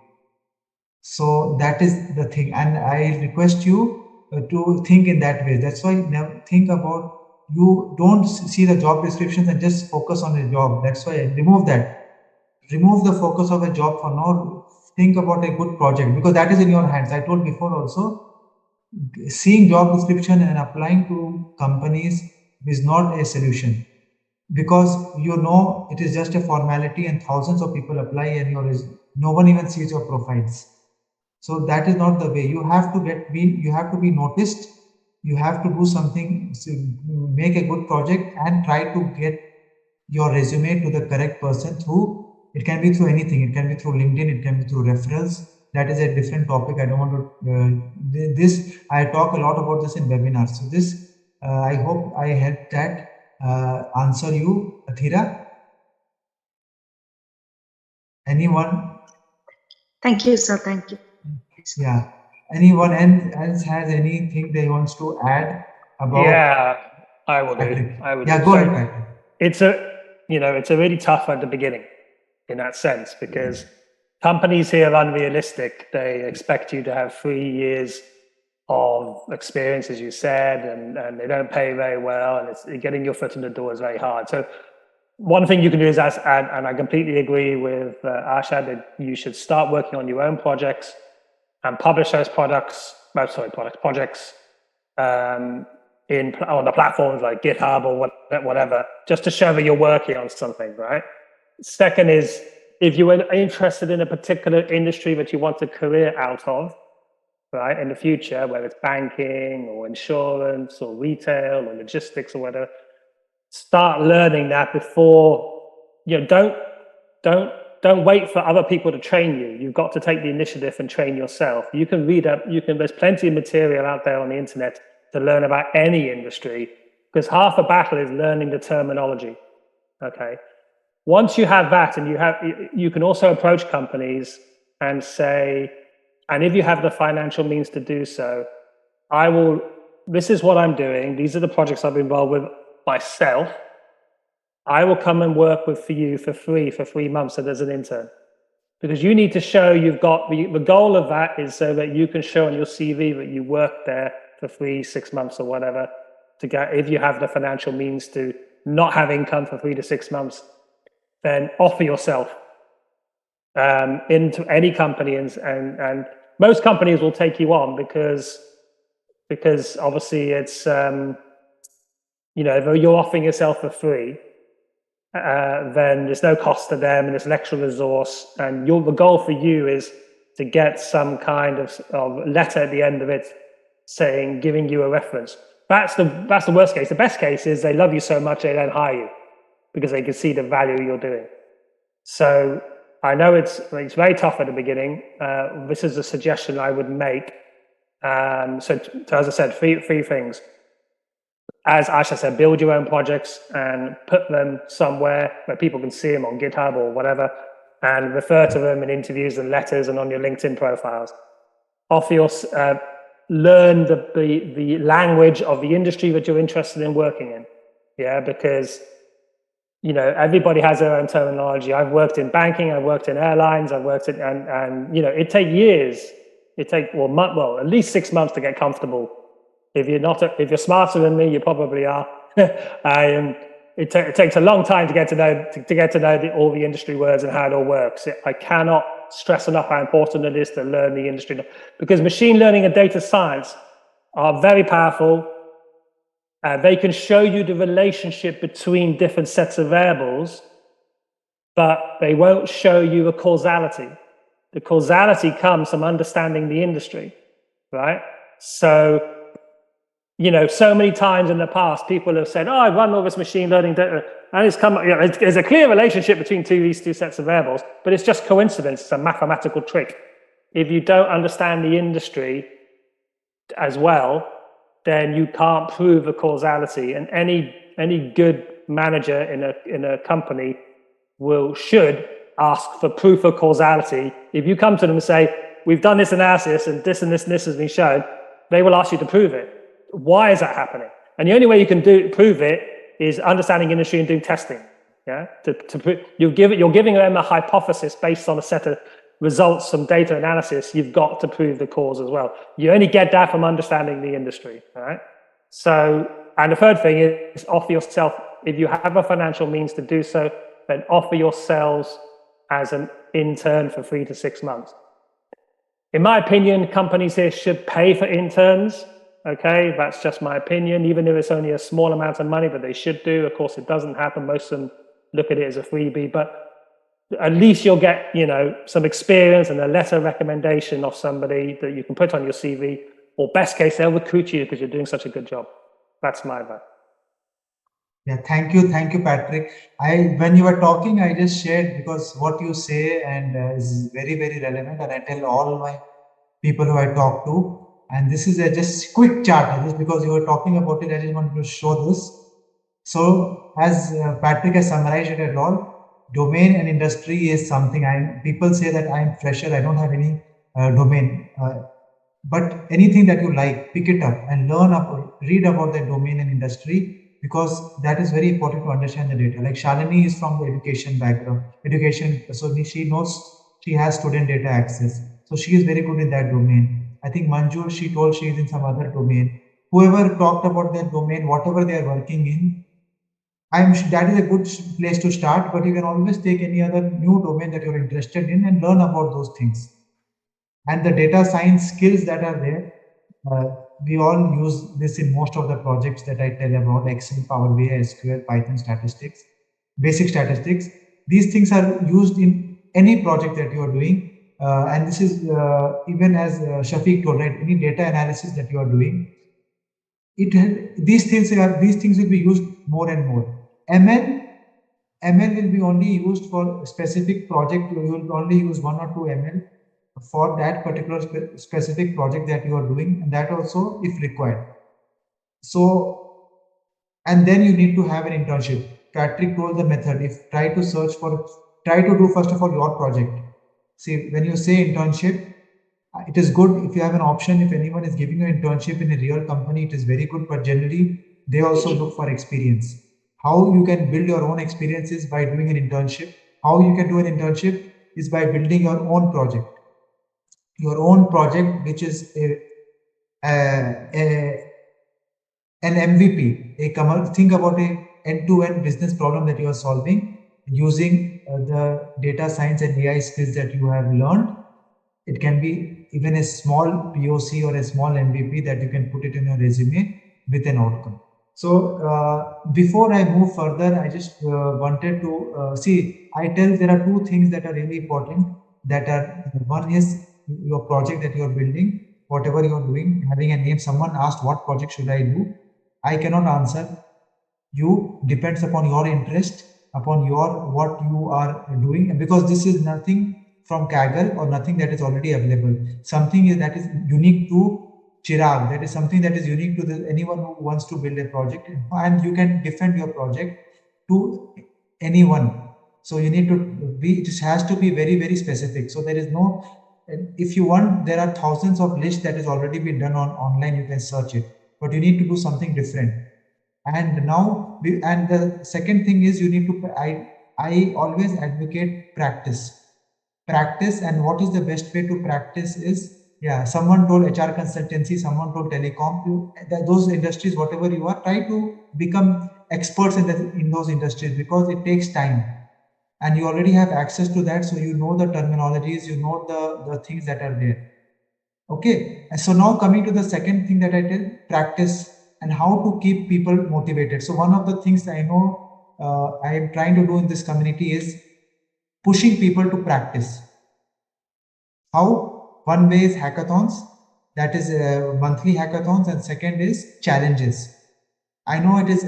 So that is the thing, and I request you to think in that way. That's why never think about, you don't see the job descriptions and just focus on the job. That's why I remove that. Remove the focus of a job for now. Think about a good project, because that is in your hands. I told before also, seeing job description and applying to companies is not a solution, because you know it is just a formality and thousands of people apply and no one even sees your profiles. So that is not the way. You have to you have to be noticed. You have to do something, make a good project and try to get your resume to the correct person through, it can be through anything. It can be through LinkedIn, it can be through referrals. That is a different topic. I don't want to, I talk a lot about this in webinars. So this, I hope I helped that answer you, Athira. Anyone? Thank you, sir. Thank you. Yeah. Anyone else has anything they wants to add about? Yeah, I will do. Yeah, go ahead, Patrick. It's a really tough at the beginning in that sense, because companies here are unrealistic. They expect you to have 3 years of experience, as you said, and they don't pay very well, and getting your foot in the door is very hard. So one thing you can do is, and I completely agree with Arshad, that you should start working on your own projects and publish those projects on the platforms like GitHub or whatever, just to show that you're working on something, right? Second is, if you are interested in a particular industry that you want a career out of, right, in the future, whether it's banking or insurance or retail or logistics or whatever, start learning that before. Don't wait for other people to train you. You've got to take the initiative and train yourself. You can read up. There's plenty of material out there on the internet to learn about any industry, because half the battle is learning the terminology. Okay. Once you have that, and you can also approach companies and say, and if you have the financial means to do so, this is what I'm doing. These are the projects I've been involved with myself. I will come and work for you for free for 3 months as an intern, because you need to show you've got the goal of that is so that you can show on your CV that you worked there for 3-6 months or whatever, to get, if you have the financial means to not have income for 3 to 6 months, then offer yourself. into any company, and most companies will take you on because obviously it's if you're offering yourself for free, then there's no cost to them and there's an extra resource, and the goal for you is to get some kind of letter at the end of it giving you a reference. That's the worst case. The best case is they love you so much they don't hire you because they can see the value you're doing. So I know it's very tough at the beginning. This is a suggestion I would make. So as I said, three things. As Asha said, build your own projects and put them somewhere where people can see them on GitHub or whatever, and refer to them in interviews and letters and on your LinkedIn profiles. Learn the language of the industry that you're interested in working in. Yeah, because everybody has their own terminology. I've worked in banking, I've worked in airlines, I've worked in, and it takes years. It takes at least 6 months to get comfortable. If you're smarter than me, you probably are. It takes a long time to get to know all the industry words and how it all works. I cannot stress enough how important it is to learn the industry, because machine learning and data science are very powerful. They can show you the relationship between different sets of variables, but they won't show you a causality. The causality comes from understanding the industry, right? So, so many times in the past, people have said, I run all this machine learning data, and it's come, there's a clear relationship between these two sets of variables, but it's just coincidence. It's a mathematical trick. If you don't understand the industry as well, then you can't prove a causality. And any good manager in a company should ask for proof of causality. If you come to them and say, we've done this analysis and this and this and this has been shown, they will ask you to prove it. Why is that happening? And the only way you can prove it is understanding industry and doing testing. Yeah, you're giving them a hypothesis based on a set of results from data analysis. You've got to prove the cause as well. You only get that from understanding the industry. All right. So, and the third thing is offer yourself, if you have a financial means to do so, then offer yourselves as an intern for 3 to 6 months. In my opinion, companies here should pay for interns. Okay, that's just my opinion, even if it's only a small amount of money, but they should do. Of course, it doesn't happen. Most of them look at it as a freebie, but at least you'll get, some experience and a letter of recommendation of somebody that you can put on your CV, or best case, they'll recruit you because you're doing such a good job. That's my advice. Yeah, thank you, Patrick. When you were talking, I just shared, because what you say and is very, very relevant, and I tell all my people who I talk to. And this is a just quick chart, just because you were talking about it, I just wanted to show this. So as Patrick has summarized it at all, domain and industry is something people say that I'm fresher, I don't have any domain, but anything that you like, pick it up and read about the domain and industry, because that is very important to understand the data. Like Shalini is from the education background, so she knows, she has student data access. So she is very good in that domain. I think Manju, she told she is in some other domain. Whoever talked about their domain, whatever they are working in, I'm sure that is a good place to start, but you can always take any other new domain that you're interested in and learn about those things. And the data science skills that are there, we all use this in most of the projects that I tell about: Excel, Power BI, SQL, Python, statistics, basic statistics. These things are used in any project that you are doing. And this is even as Shafiq told, right? Any data analysis that you are doing, these things will be used more and more. ML will be only used for specific project. You will only use 1 or 2 ML for that particular specific project that you are doing, and that also if required. So, and then you need to have an internship. Patrick told the method. Try to do first of all your project. See, when you say internship, it is good if you have an option. If anyone is giving you an internship in a real company, it is very good, but generally they also look for experience. How you can build your own experiences by doing an internship. How you can do an internship is by building your own project. Your own project, which is an MVP. Think about a end-to-end business problem that you are solving. using the data science and AI skills that you have learned. It can be even a small POC or a small MVP that you can put it in your resume with an outcome. So before I move further, I just wanted to see, I tell there are two things that are really important, that are, one is your project that you're building, whatever you're doing, having a name. Someone asked, what project should I do? I cannot answer. You depends upon your interest, upon your what you are doing, and because this is nothing from Kaggle or nothing that is already available. Something that is unique to Chirag. That is something that is unique to anyone who wants to build a project, and you can defend your project to anyone. So you need to be, it just has to be very, very specific. So there is no, if you want, there are thousands of lists that has already been done on online. You can search it, but you need to do something different. And now, and the second thing is, you need to, I always advocate practice. Practice, and what is the best way to practice is, yeah, someone told HR consultancy, someone told telecom, those industries, whatever you are, try to become experts in those industries, because it takes time. And you already have access to that, so you know the terminologies, you know the things that are there. Okay, and so now coming to the second thing that I tell, practice and how to keep people motivated. So one of the things I know I am trying to do in this community is pushing people to practice. How? One way is hackathons, that is monthly hackathons, and second is challenges. I know it is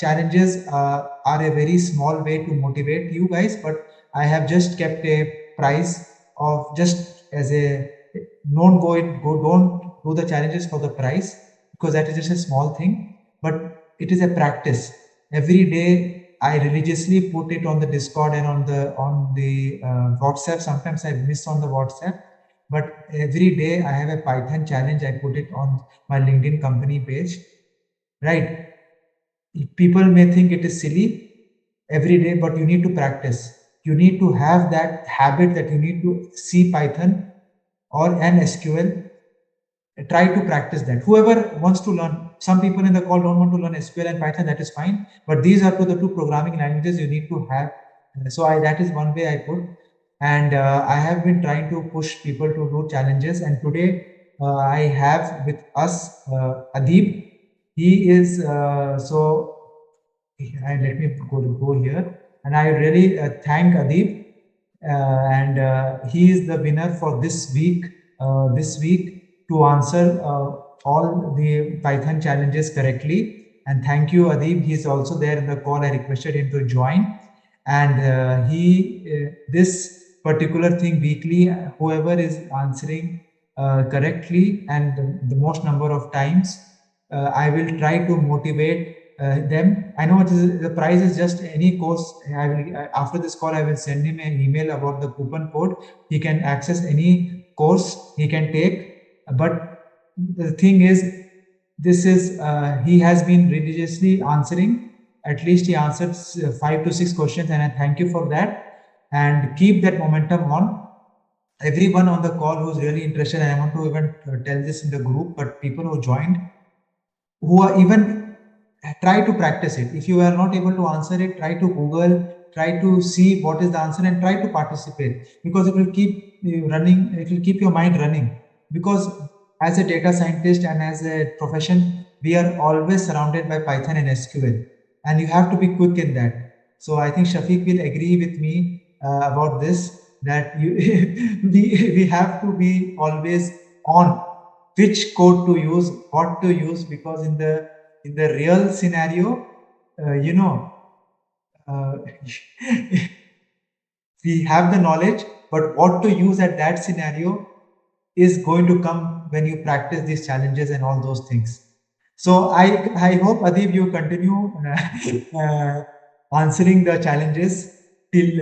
challenges are a very small way to motivate you guys, but I have just kept a price of, just as a, don't do the challenges for the price, because that is just a small thing, but it is a practice. Every day I religiously put it on the Discord and on the WhatsApp. Sometimes I miss on the WhatsApp, but every day I have a Python challenge. I put it on my LinkedIn company page, right? People may think it is silly every day, but you need to practice. You need to have that habit that you need to see Python or an SQL. Try to practice that. Whoever wants to learn, some people in the call don't want to learn SQL and Python, that is fine. But these are the two programming languages you need to have. So that is one way I put. And I have been trying to push people to do challenges. And today I have with us Adib. He is and let me go here. And I really thank Adib. And he is the winner for this week. To answer all the Python challenges correctly. And thank you, Adib. He's also there in the call. I requested him to join. And this particular thing weekly, whoever is answering correctly and the most number of times, I will try to motivate them. I know the price is just any course. I will, after this call, I will send him an email about the coupon code. He can access any course he can take. But the thing is, this is he has been religiously answering. At least he answered 5 to 6 questions, and I thank you for that. And keep that momentum on. Everyone on the call who's really interested, and I want to even tell this in the group, but people who joined, who are even, try to practice it. If you are not able to answer it, try to Google, try to see what is the answer, and try to participate, because it will keep you running, it will keep your mind running. Because as a data scientist and as a profession, we are always surrounded by Python and SQL, and you have to be quick in that. So I think Shafiq will agree with me about this, that you we have to be always on which code to use, what to use, because in the real scenario, uh, we have the knowledge, but what to use at that scenario is going to come when you practice these challenges and all those things. So I hope, Adib, you continue answering the challenges till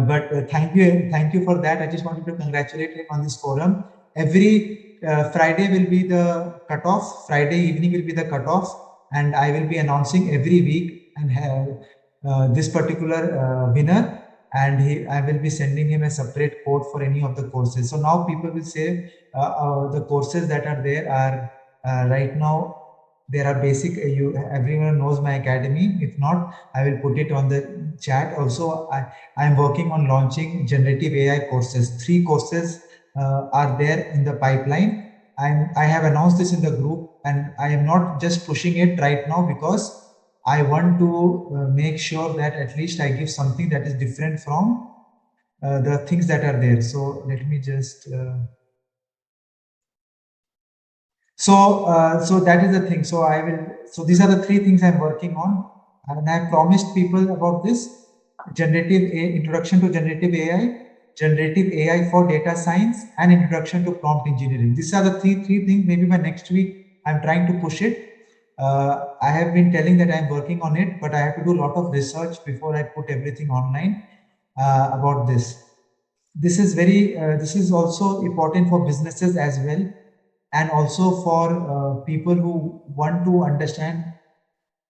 but thank you for that. I just wanted to congratulate him on this forum. Every Friday will be the cutoff. Friday evening will be the cutoff, and I will be announcing every week and have this particular winner. And I will be sending him a separate code for any of the courses. So now people will say the courses that are there are right now there are basic, everyone knows my academy. If not, I will put it on the chat. Also, I'm working on launching generative AI courses. 3 courses are there in the pipeline. I have announced this in the group, and I am not just pushing it right now because I want to make sure that at least I give something that is different from the things that are there. So let me just so that is the thing. So I will, so these are the 3 things I'm working on, and I promised people about this: introduction to generative AI for data science, and introduction to prompt engineering. These are the three things. Maybe by next week I'm trying to push it. I have been telling that I'm working on it, but I have to do a lot of research before I put everything online about this. This is very this is also important for businesses as well, and also for people who want to understand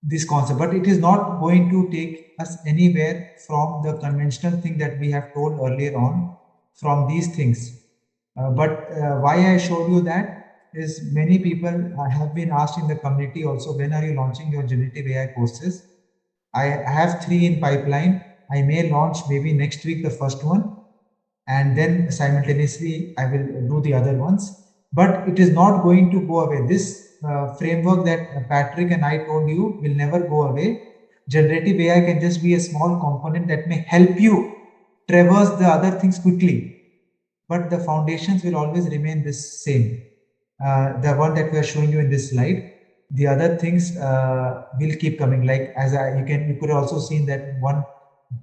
this concept. But it is not going to take us anywhere from the conventional thing that we have told earlier on, from these things. But why I showed you that is, many people have been asked in the community also, when are you launching your generative AI courses? I have 3 in pipeline. I may launch maybe next week the first one, and then simultaneously I will do the other ones. But it is not going to go away. This framework that Patrick and I told you will never go away. Generative AI can just be a small component that may help you traverse the other things quickly, but the foundations will always remain the same. The one that we are showing you in this slide. The other things will keep coming. Like, as you could also see that one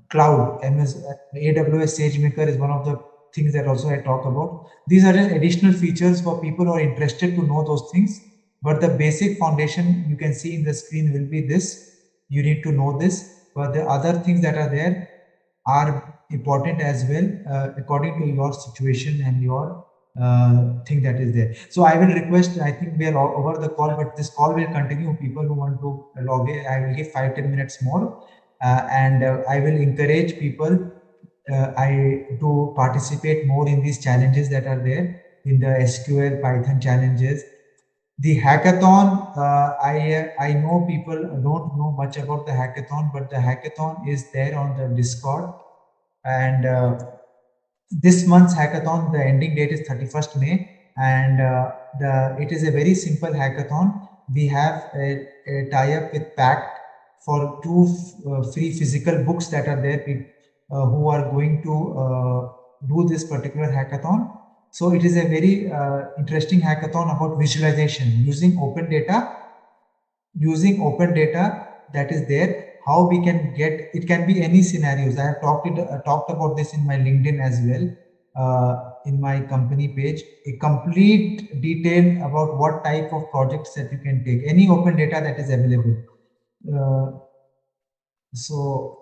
cloud, AWS SageMaker is one of the things that also I talk about. These are just additional features for people who are interested to know those things. But the basic foundation you can see in the screen will be this. You need to know this, but the other things that are there are important as well, according to your situation and your thing that is there. So I will request, I think we are over the call, but this call will continue. People who want to log in, I will give 5-10 minutes more, and I will encourage people to participate more in these challenges that are there, in the SQL Python challenges. The hackathon, I know people don't know much about the hackathon, but the hackathon is there on the Discord, and this month's hackathon, the ending date is 31st May, and it is a very simple hackathon. We have a tie-up with Pact for 2 free physical books that are there, who are going to do this particular hackathon. So it is a very interesting hackathon about visualization using open data that is there. How we can get it, can be any scenarios. I have talked about this in my LinkedIn as well, in my company page, a complete detail about what type of projects that you can take, any open data that is available. So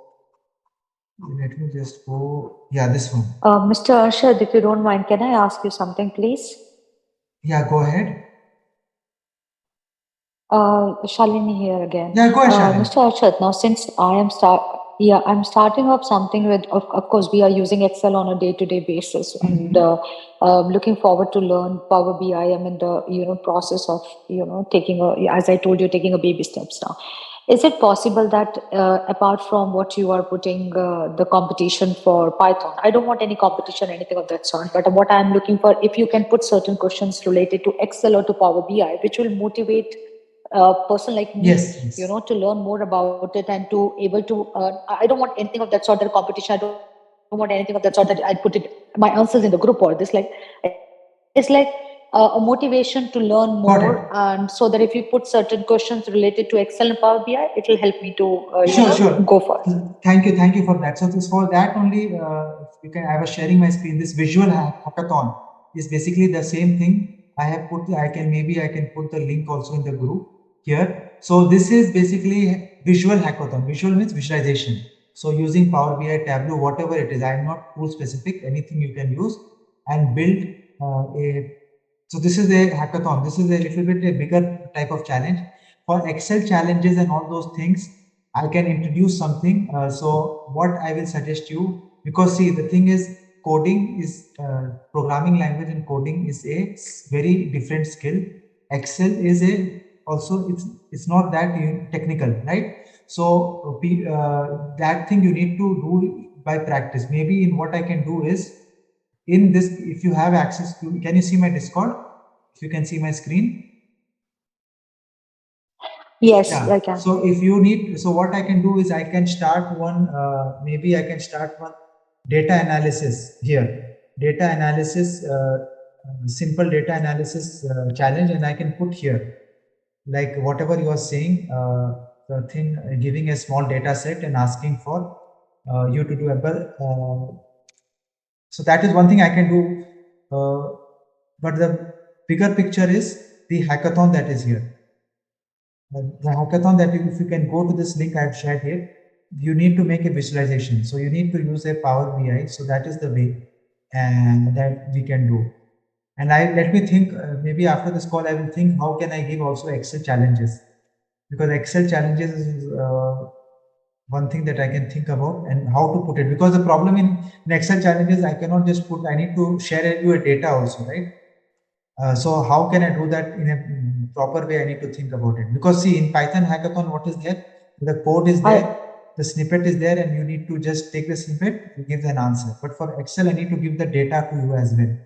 let me just go, this one. Mr. Arshad, if you don't mind, can I ask you something, please? Yeah, go ahead. Shalini here again. Yeah, go ahead, Shalini. Mr. Arshad, now since I'm starting up something with, of course, we are using Excel on a day-to-day basis, and looking forward to learn Power BI. I'm in the process of taking as I told you, taking a baby steps now. Is it possible that apart from what you are putting the competition for Python, I don't want any competition, anything of that sort, but what I'm looking for, if you can put certain questions related to Excel or to Power BI, which will motivate a person like me, yes. To learn more about it and to able to, I don't want anything of that sort, that competition. I don't want anything of that sort that I put my answers in the group or this, it's like a motivation to learn more, and so that if you put certain questions related to Excel and Power BI, it will help me to sure. go for it. Thank you for that. So this, for that only, I was sharing my screen. This visual hackathon is basically the same thing. I can put the link also in the group here. So this is basically visual hackathon. Visual means visualization. So using Power BI, Tableau, whatever it is, I am not tool specific, anything you can use and build so this is a hackathon. This is a little bit a bigger type of challenge. For Excel challenges and all those things, I can introduce something. So what I will suggest you, because see, the thing is, coding is programming language, and coding is a very different skill. Excel is a also it's not that technical, right? So that thing you need to do by practice. Maybe in what I can do is in this, if you have access to, can you see my Discord? If you can see my screen. Yes, Yeah. I can. So if you need, so what I can do is I can start one, maybe I can start one data analysis here. Data analysis, simple data analysis challenge, and I can put here, like whatever you are saying, the thing, giving a small data set and asking for you to do a, so that is one thing I can do. But the bigger picture is the hackathon that is here. The hackathon that if you can go to this link I've shared here, you need to make a visualization. So you need to use a Power BI. So that is the way and that we can do. And let me think, maybe after this call, I will think how can I give also Excel challenges, because Excel challenges is one thing that I can think about and how to put it. Because the problem in Excel challenges, I cannot just put, I need to share you a data also, right? So how can I do that in a proper way? I need to think about it. Because see, in Python hackathon, what is there? The code is there, the snippet is there, and you need to just take the snippet and give an answer. But for Excel, I need to give the data to you as well.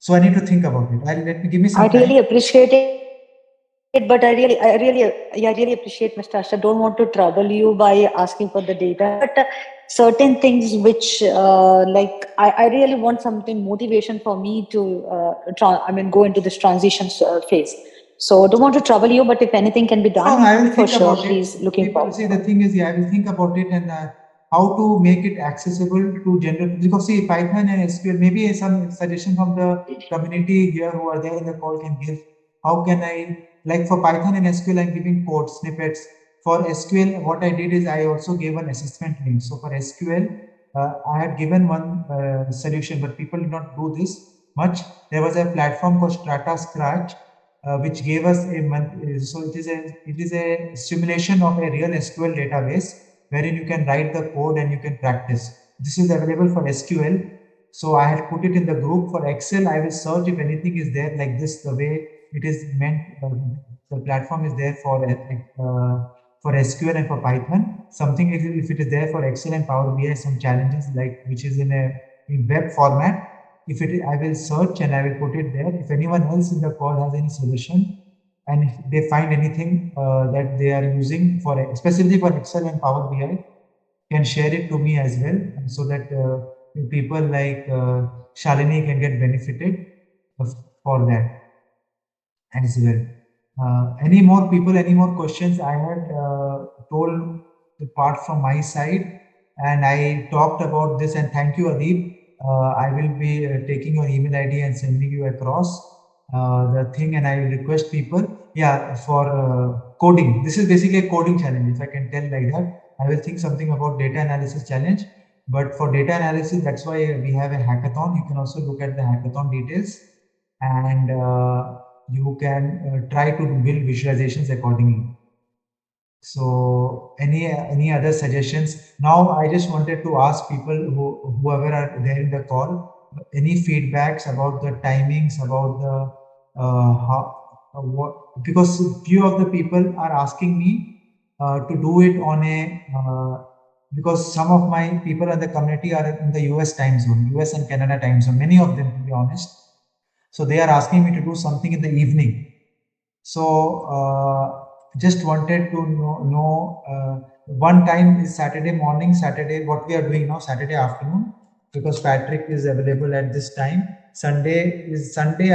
So I need to think about it. Let me give me some I time. really appreciate it, but I really appreciate, Mr. Asha. Don't want to trouble you by asking for the data, but certain things which, like, I really want something motivation for me to, go into this transition phase. So don't want to trouble you, but if anything can be done, I will for think sure, about please it. looking People forward. see, the thing is, yeah, I will think about it and how to make it accessible to general. Because see, Python and SQL, maybe some suggestion from the community here who are there in the call can give. How can I, like for Python and SQL, I'm giving code snippets. For SQL, what I did is I also gave an assessment link. So for SQL, I had given one solution, but people did not do this much. There was a platform called Strata Scratch, which gave us a month. So it is a simulation of a real SQL database wherein you can write the code and you can practice. This is available for SQL. So I had put it in the group. For Excel, I will search if anything is there like this, the way it is meant. The platform is there for SQL and for Python. Something if it is there for Excel and Power BI, some challenges like which is in web format. If it is, I will search and I will put it there. If anyone else in the call has any solution and if they find anything that they are using for, especially for Excel and Power BI, can share it to me as well, so that people like Shalini can get benefited for that as well. Any more people, any more questions? I had told the part from my side and I talked about this, and thank you, Adib. I will be taking your email ID and sending you across the thing, and I will request people, yeah, for coding. This is basically a coding challenge, if I can tell like that. I will think something about data analysis challenge, but for data analysis, that's why we have a hackathon. You can also look at the hackathon details, and you can try to build visualizations accordingly. So any other suggestions? Now I just wanted to ask people whoever are there in the call, any feedbacks about the timings, about the what, because few of the people are asking me to do it on a because some of my people in the community are in the US time zone, US and Canada time zone, many of them, to be honest. So they are asking me to do something in the evening. So just wanted to know one time is Saturday morning, Saturday, what we are doing now, Saturday afternoon, because Patrick is available at this time. Sunday,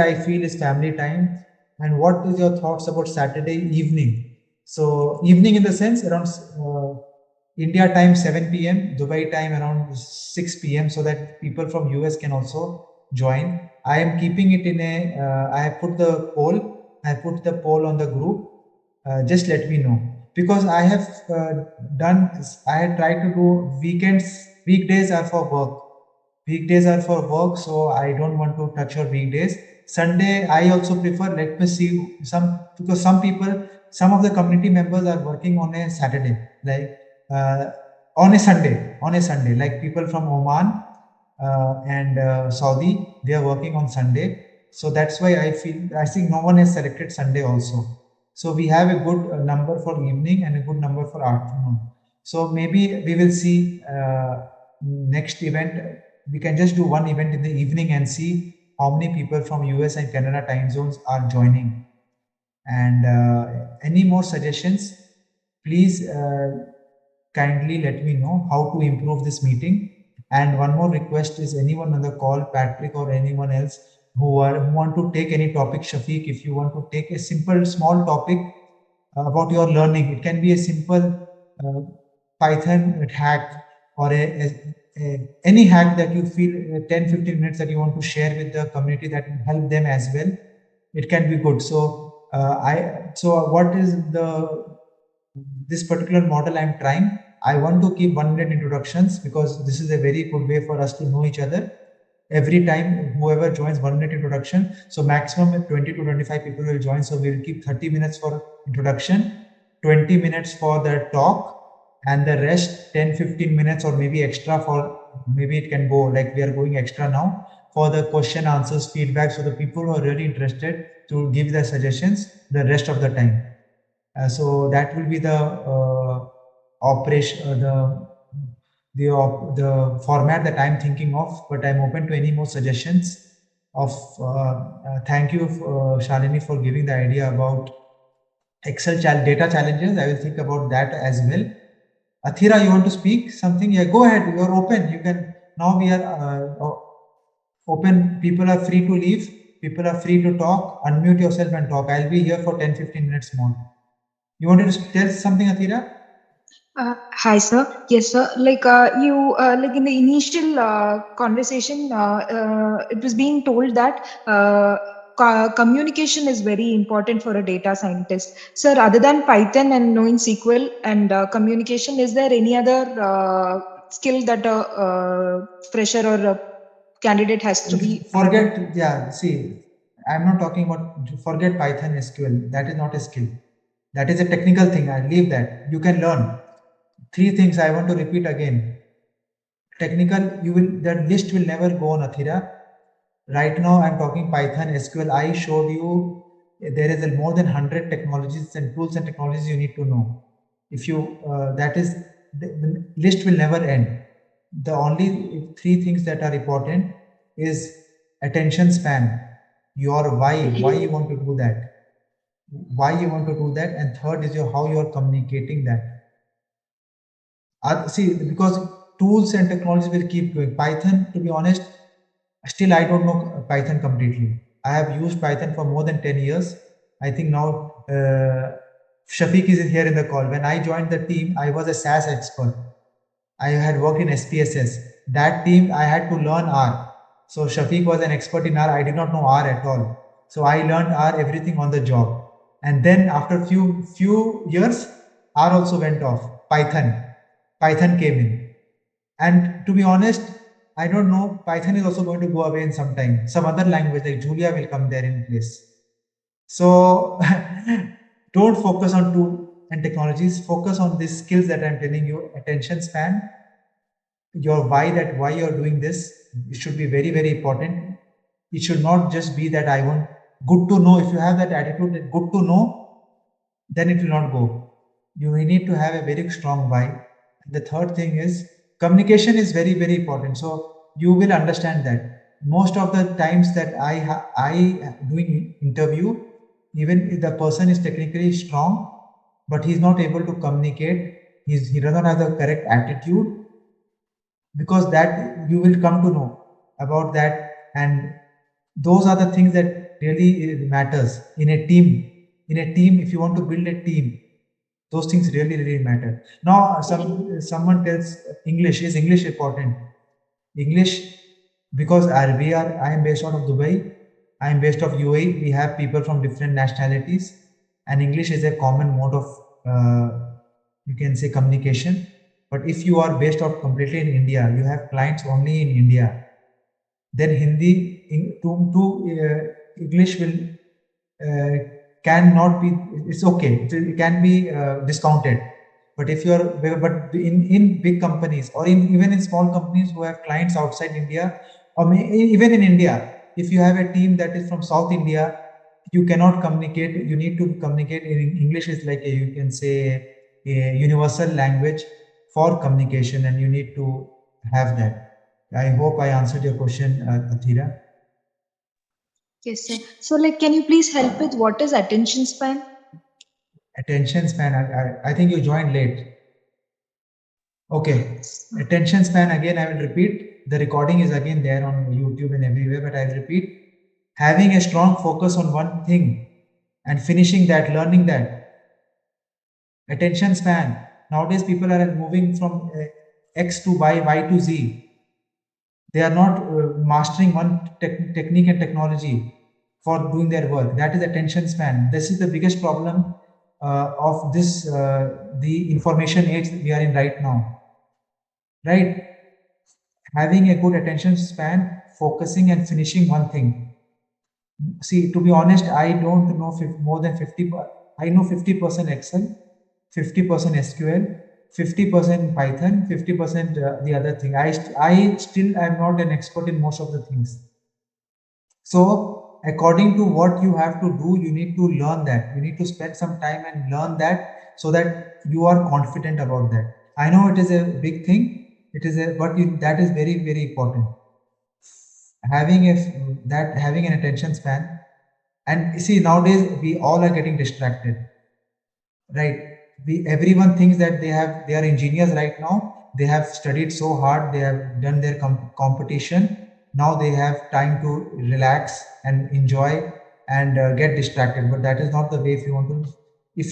I feel, is family time. And what is your thoughts about Saturday evening? So evening in the sense around India time 7 p.m., Dubai time around 6 p.m. so that people from US can also join. I am keeping it in a, I have put the poll, I put the poll on the group. Just let me know, because I have I had tried to do weekdays are for work. Weekdays are for work, so I don't want to touch your weekdays. Sunday, I also prefer, let me see because some of the community members are working on a Saturday, like on a Sunday, like people from Oman and Saudi, they are working on Sunday. So that's why I think no one has selected Sunday also. So we have a good number for evening and a good number for afternoon. So maybe we will see next event. We can just do one event in the evening and see how many people from US and Canada time zones are joining. And any more suggestions, please kindly let me know how to improve this meeting. And one more request is anyone on the call, Patrick or anyone else who want to take any topic, Shafiq, if you want to take a simple, small topic about your learning, it can be a simple Python hack or any hack that you feel 10-15 minutes that you want to share with the community that will help them as well. It can be good. So what is this particular model I'm trying? I want to keep 1 minute introductions because this is a very good way for us to know each other. Every time whoever joins 1 minute introduction, so maximum 20 to 25 people will join. So we'll keep 30 minutes for introduction, 20 minutes for the talk, and the rest 10-15 minutes or maybe extra for, maybe it can go like we are going extra now for the question, answers, feedback. So the people who are really interested to give their suggestions the rest of the time. So that will be the operation, the format that I'm thinking of, but I'm open to any more suggestions of, thank you, Shalini, for giving the idea about Excel data challenges. I will think about that as well. Athira, you want to speak something? Yeah, go ahead. You're open. You can, now we are open. People are free to leave. People are free to talk. Unmute yourself and talk. I'll be here for 10-15 minutes more. You wanted to tell something, Athira? Hi, sir. Yes, sir. Like you, like in the initial conversation, it was being told that communication is very important for a data scientist. Sir, other than Python and knowing SQL and communication, is there any other skill that a fresher or a candidate has to be? Forget, yeah, see, I'm not talking about, forget Python SQL. That is not a skill. That is a technical thing. I leave that. You can learn. 3 things I want to repeat again. Technical, you will, the list will never go on, Athira. Right now, I'm talking Python, SQL. I showed you there is more than 100 technologies and tools and technologies you need to know. If you, that is, the list will never end. The only 3 things that are important is attention span, your why you want to do that, and third is your how you are communicating that. See, because tools and technologies will keep going. Python, to be honest, still I don't know Python completely. I have used Python for more than 10 years. I think now Shafiq is here in the call. When I joined the team, I was a SAS expert. I had worked in SPSS. That team, I had to learn R. So Shafiq was an expert in R. I did not know R at all. So I learned R everything on the job. And then after few years, R also went off. Python came in. And to be honest, I don't know, Python is also going to go away in some time. Some other language like Julia will come there in place. So don't focus on tool and technologies, focus on these skills that I'm telling you, attention span, your why you're doing this. It should be very, very important. It should not just be that I want good to know. If you have that attitude that good to know, then it will not go. You need to have a very strong why. And the third thing is communication is very, very important. So you will understand that most of the times that I doing interview, even if the person is technically strong, but he's not able to communicate, he doesn't have the correct attitude, because that you will come to know about that. And those are the things that really matters in a team. If you want to build a team, those things really, really matter. Now, someone tells English. Is English important? English, because I am based out of Dubai. I am based of UAE. We have people from different nationalities, and English is a common mode of, you can say, communication. But if you are based out completely in India, you have clients only in India, then Hindi to English will cannot be. It's okay. It can be discounted. But if you are, but in big companies or even in small companies who have clients outside India, or even in India, if you have a team that is from South India, you cannot communicate. You need to communicate in English is like you can say a universal language for communication, and you need to have that. I hope I answered your question, Athira. Yes, sir. So, like, can you please help with what is attention span? Attention span, I think you joined late. Okay, attention span, again, I will repeat. The recording is again there on YouTube and everywhere, but I will repeat. Having a strong focus on one thing and finishing that, learning that. Attention span. Nowadays, people are moving from X to Y, Y to Z. They are not mastering one technique and technology for doing their work. That is attention span. This is the biggest problem of this, the information age we are in right now. Right? Having a good attention span, focusing and finishing one thing. See, to be honest, I don't know more than 50. I know 50% Excel, 50% SQL, 50% Python, 50% the other thing. I still am not an expert in most of the things. So according to what you have to do, you need to learn that. You need to spend some time and learn that so that you are confident about that. I know it is a big thing. It is but that is very, very important. Having having an attention span. And see, nowadays we all are getting distracted, right? Everyone thinks that they are engineers right now. They have studied so hard. They have done their competition. Now they have time to relax and enjoy and get distracted. But that is not the way if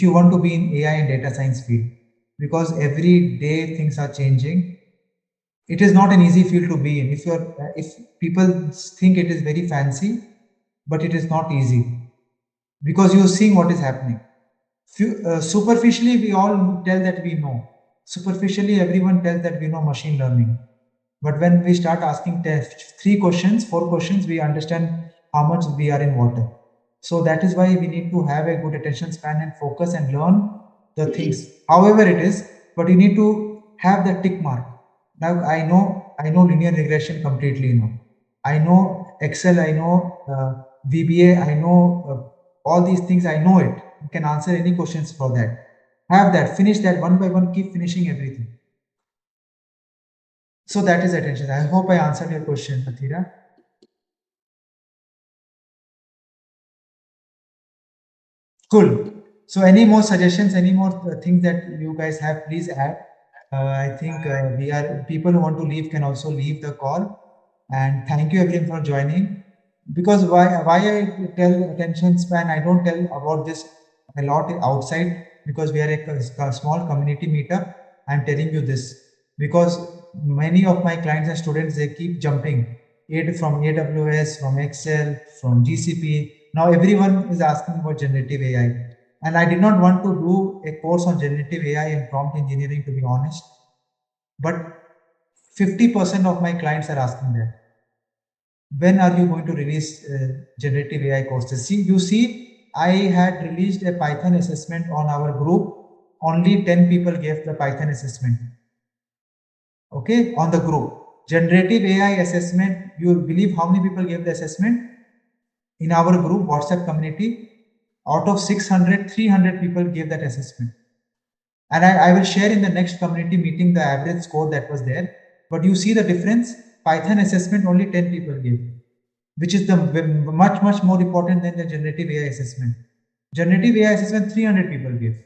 you want to be in AI and data science field, because every day things are changing. It is not an easy field to be in. If people think it is very fancy, but it is not easy, because you're seeing what is happening. Superficially, we all tell that we know. Superficially, everyone tells that we know machine learning. But when we start asking 3 questions, 4 questions, we understand how much we are in water. So that is why we need to have a good attention span and focus and learn the things, however it is, but you need to have the tick mark. Now I know linear regression completely now. I know Excel, I know VBA, I know all these things, I know it. You can answer any questions for that. Have that, finish that one by one, keep finishing everything. So that is attention. I hope I answered your question, Athira. Cool. So any more suggestions, any more things that you guys have, please add. I think people who want to leave can also leave the call. And thank you everyone for joining. Because why I tell attention span, I don't tell about this a lot outside, because we are a small community meetup. I'm telling you this because many of my clients and students, they keep jumping from AWS, from Excel, from GCP. Now everyone is asking about generative AI. And I did not want to do a course on generative AI and prompt engineering, to be honest. But 50% of my clients are asking that. When are you going to release generative AI courses? See, I had released a Python assessment on our group. Only 10 people gave the Python assessment. Okay, on the group. Generative AI assessment, you believe how many people gave the assessment? In our group, WhatsApp community, out of 600, 300 people gave that assessment. And I will share in the next community meeting the average score that was there. But you see the difference? Python assessment, only 10 people gave, which is the much more important than the generative AI assessment. Generative AI assessment, 300 people gave.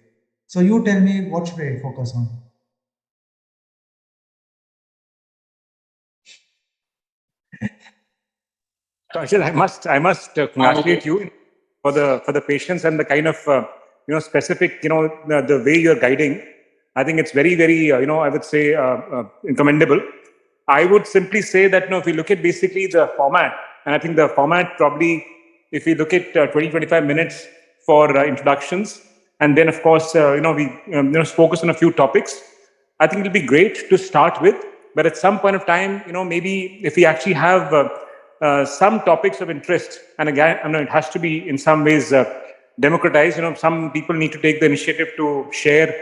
So you tell me, what should I focus on? So Ashil, I must congratulate you for the patience and the kind of specific the way you're guiding. I think it's very I would say commendable. I would simply say that if we look at basically the format, and I think the format probably, if we look at 20-25 minutes for introductions, and then of course we focus on a few topics. I think it'll be great to start with, but at some point of time, maybe if we actually have some topics of interest, and again, it has to be in some ways democratized. Some people need to take the initiative to share,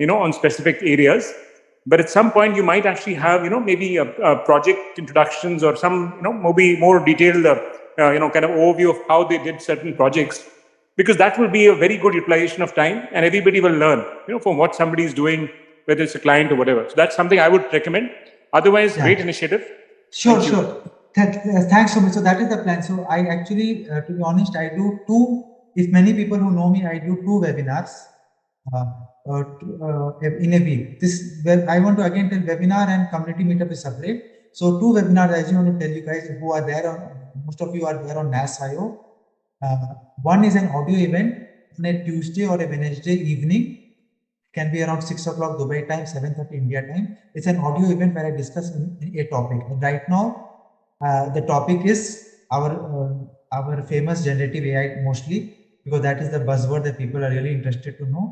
on specific areas. But at some point, you might actually have, maybe a project introductions or some, maybe more detailed, kind of overview of how they did certain projects. because that will be a very good utilization of time, and everybody will learn, from what somebody is doing, whether it's a client or whatever. So that's something I would recommend. Otherwise, Yeah. great initiative. Sure, sure. Thanks so much. So that is the plan. So I actually, to be honest, I do two. If many people who know me, I do two webinars in a week. I want to again tell webinar and community meetup is separate. So two webinars, as you want to tell you guys who are there on, most of you are there on NAS.io. One is an audio event on a Tuesday or a Wednesday evening. Can be around 6 o'clock Dubai time, 7:30 India time. It's an audio event where I discuss a topic. And right now, the topic is our famous generative AI mostly, because that is the buzzword that people are really interested to know.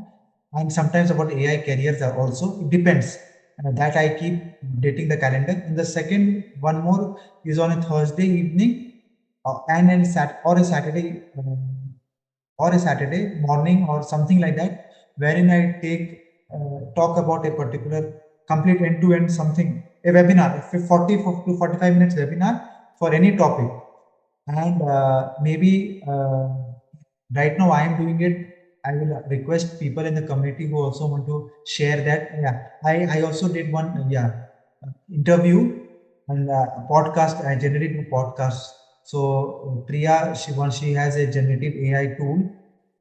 And sometimes about AI careers are also, it depends. That I keep dating the calendar. And the second one more is on a Thursday evening and a Saturday morning or something like that, wherein I take talk about a particular complete end-to-end something, a webinar, 40 to 45 minutes webinar for any topic. And maybe right now I am doing it. I will request people in the community who also want to share that. Yeah, I also did one interview and podcast. I generated a podcast. So Priya, she has a generative AI tool,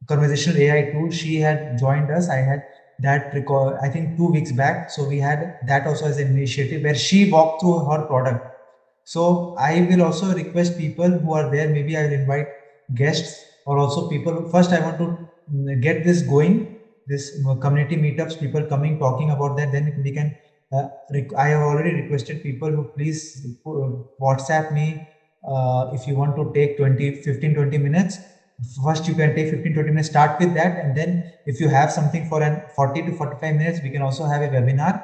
conversational AI tool. She had joined us. I had that I think 2 weeks back. So we had that also as an initiative where she walked through her product. So I will also request people who are there. Maybe I will invite guests or also people. First, I want to get this going. This community meetups, people coming talking about that. Then we can. I have already requested people who please WhatsApp me if you want to take 15-20 minutes. First, you can take 15-20 minutes, start with that. And then if you have something for an 40 to 45 minutes, we can also have a webinar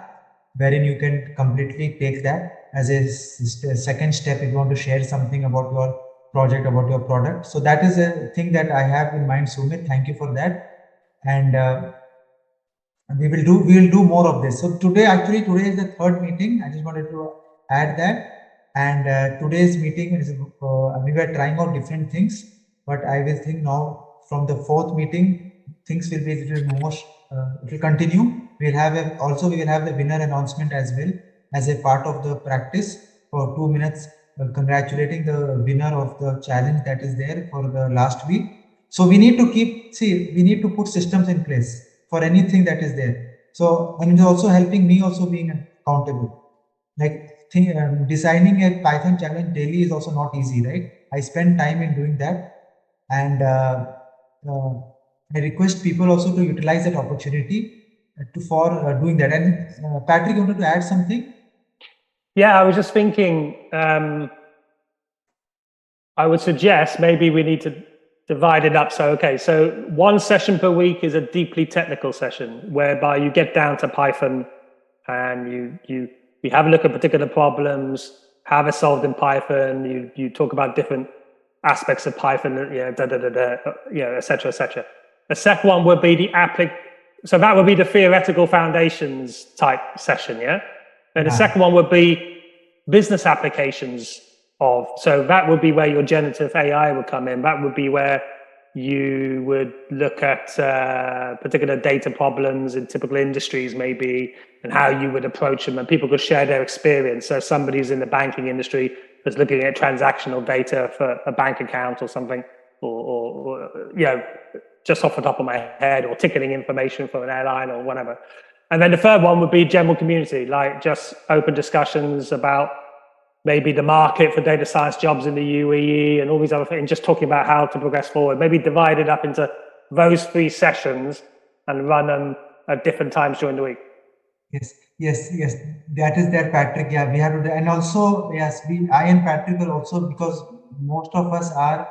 wherein you can completely take that as a second step if you want to share something about your project, about your product. So that is a thing that I have in mind, Sumit. Thank you for that. And we will do more of this. So today is the third meeting. I just wanted to add that. And today's meeting is we were trying out different things, but I will think now from the fourth meeting things will be a little more. It will continue. We will have the winner announcement as well as a part of the practice for 2 minutes, congratulating the winner of the challenge that is there for the last week. So we need to we need to put systems in place for anything that is there. So, and it's also helping me also being accountable. Like designing a Python challenge daily is also not easy, right? I spend time in doing that, and I request people also to utilize that opportunity for doing that. And Patrick, you wanted to add something? Yeah, I was just thinking, I would suggest maybe we need to divide it up. So one session per week is a deeply technical session whereby you get down to Python and you have a look at particular problems, how they're solved in Python. You talk about different aspects of Python, et cetera, et cetera. The second one would be so that would be the theoretical foundations type session, yeah? And the second one would be business applications so that would be where your generative AI would come in. That would be where you would look at particular data problems in typical industries maybe, and how you would approach them, and people could share their experience. So somebody's in the banking industry that's looking at transactional data for a bank account or something, or just off the top of my head, or ticketing information for an airline or whatever. And then the third one would be general community, like just open discussions about maybe the market for data science jobs in the UAE and all these other things, just talking about how to progress forward. Maybe divide it up into those 3 sessions and run them at different times during the week. Yes. That is there, Patrick. Yeah, we have to, and also, yes, I and Patrick will also, because most of us are,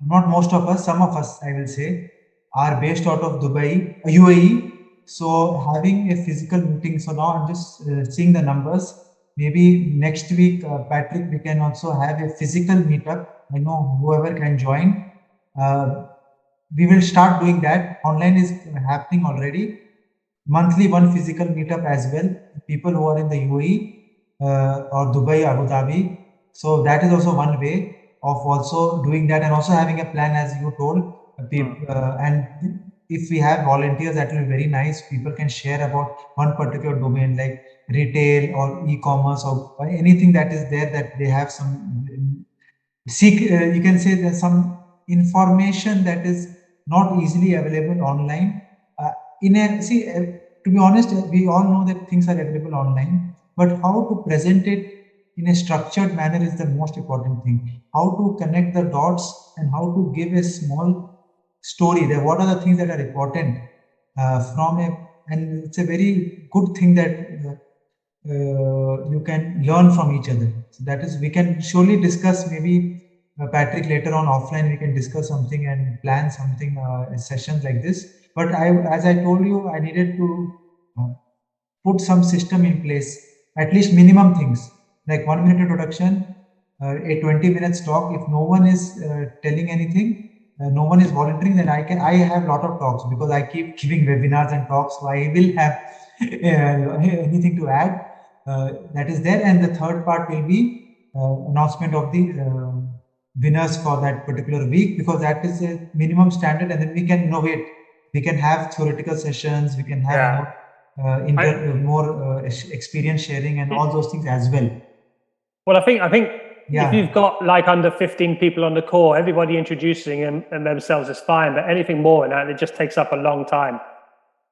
not most of us, some of us, I will say, are based out of Dubai, UAE. So having a physical meeting. So now I'm just seeing the numbers. Maybe next week, Patrick, we can also have a physical meetup. I know whoever can join. We will start doing that. Online is happening already. Monthly one physical meetup as well. People who are in the UAE or Dubai, Abu Dhabi. So that is also one way of also doing that, and also having a plan, as you told, and if we have volunteers, that will be very nice. People can share about one particular domain like retail or e-commerce or anything that is there that they have some you can say there's some information that is not easily available online. To be honest, we all know that things are available online, but how to present it in a structured manner is the most important thing. How to connect the dots and how to give a small story. That what are the things that are important and it's a very good thing that you can learn from each other. So that is, we can surely discuss maybe Patrick later on offline. We can discuss something and plan something sessions like this. But as I told you, I needed to put some system in place, at least minimum things like 1 minute introduction, a 20 minutes talk. If no one is telling anything, no one is volunteering, then I have a lot of talks because I keep giving webinars and talks. So I will have anything to add that is there. And the third part will be announcement of the winners for that particular week, because that is a minimum standard, and then we can innovate. We can have theoretical sessions, we can have more experience sharing and all those things as well. Well, I think if you've got like under 15 people on the call, everybody introducing and themselves is fine, but anything more than that, it just takes up a long time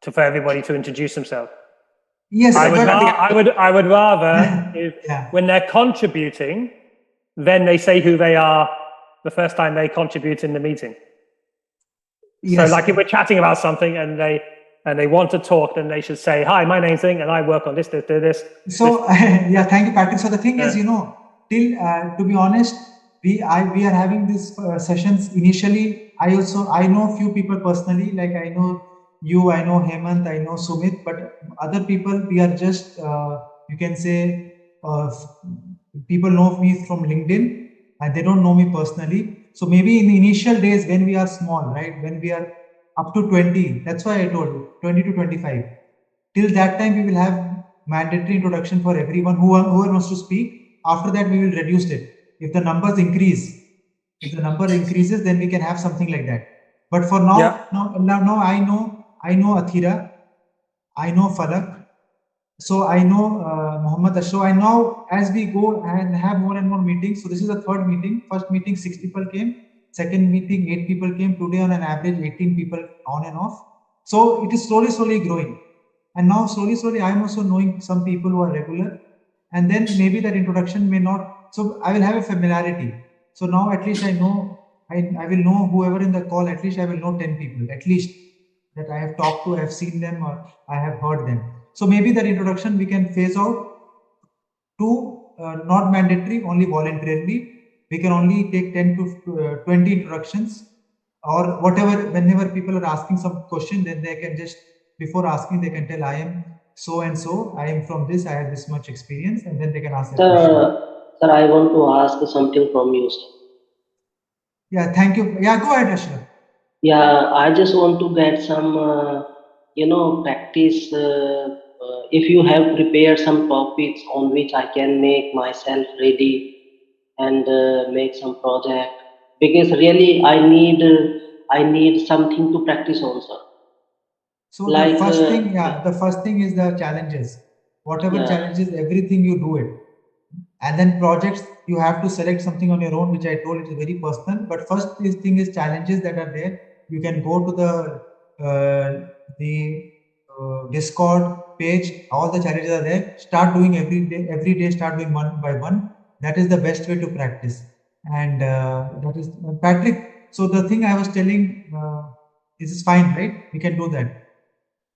for everybody to introduce themselves. Yes, I would rather if when they're contributing, then they say who they are the first time they contribute in the meeting. Yes. So like if we're chatting about something and they want to talk, then they should say, "Hi, my name's Thing, and I work on this. So yeah, thank you, Patrick. So the thing is, till to be honest, we are having these sessions initially. I know few people personally, like I know you, I know Hemant, I know Sumit, but other people we are just you can say people know me from LinkedIn and they don't know me personally. So maybe in the initial days when we are small, right, when we are up to 20, that's why I told you 20 to 25. Till that time, we will have mandatory introduction for everyone who wants to speak. After that, we will reduce it. If the numbers increase, if the number increases, then we can have something like that. But for now, now I know Athira, I know Falak, so I know Muhammad Ashro. I know as we go and have more and more meetings. So this is the third meeting. First meeting, 6 people came. Second meeting, 8 people came. Today on an average, 18 people on and off. So it is slowly growing. And now slowly, I am also knowing some people who are regular. And then maybe that introduction may not. So I will have a familiarity. So now at least I know, I will know whoever in the call, at least I will know 10 people, at least that I have talked to, I have seen them or I have heard them. So maybe that introduction we can phase out to not mandatory, only voluntarily. We can only take 10 to 20 introductions or whatever. Whenever people are asking some question, then they can just, before asking, they can tell I am so and so, I am from this, I have this much experience, and then they can ask that question. Sir, I want to ask something from you, sir. Yeah, thank you. Yeah, go ahead, Ashraf. Yeah, I just want to get some, practice. If you have prepared some topics on which I can make myself ready and make some project, because really I need something to practice on, sir. So like, the first thing is the challenges. Whatever challenges, everything you do it. And then projects, you have to select something on your own, which I told it is very personal. But first thing is challenges that are there. You can go to the Discord page. All the challenges are there. Start doing every day. Start doing one by one. That is the best way to practice. And that is Patrick. So the thing I was telling, this is fine, right? We can do that.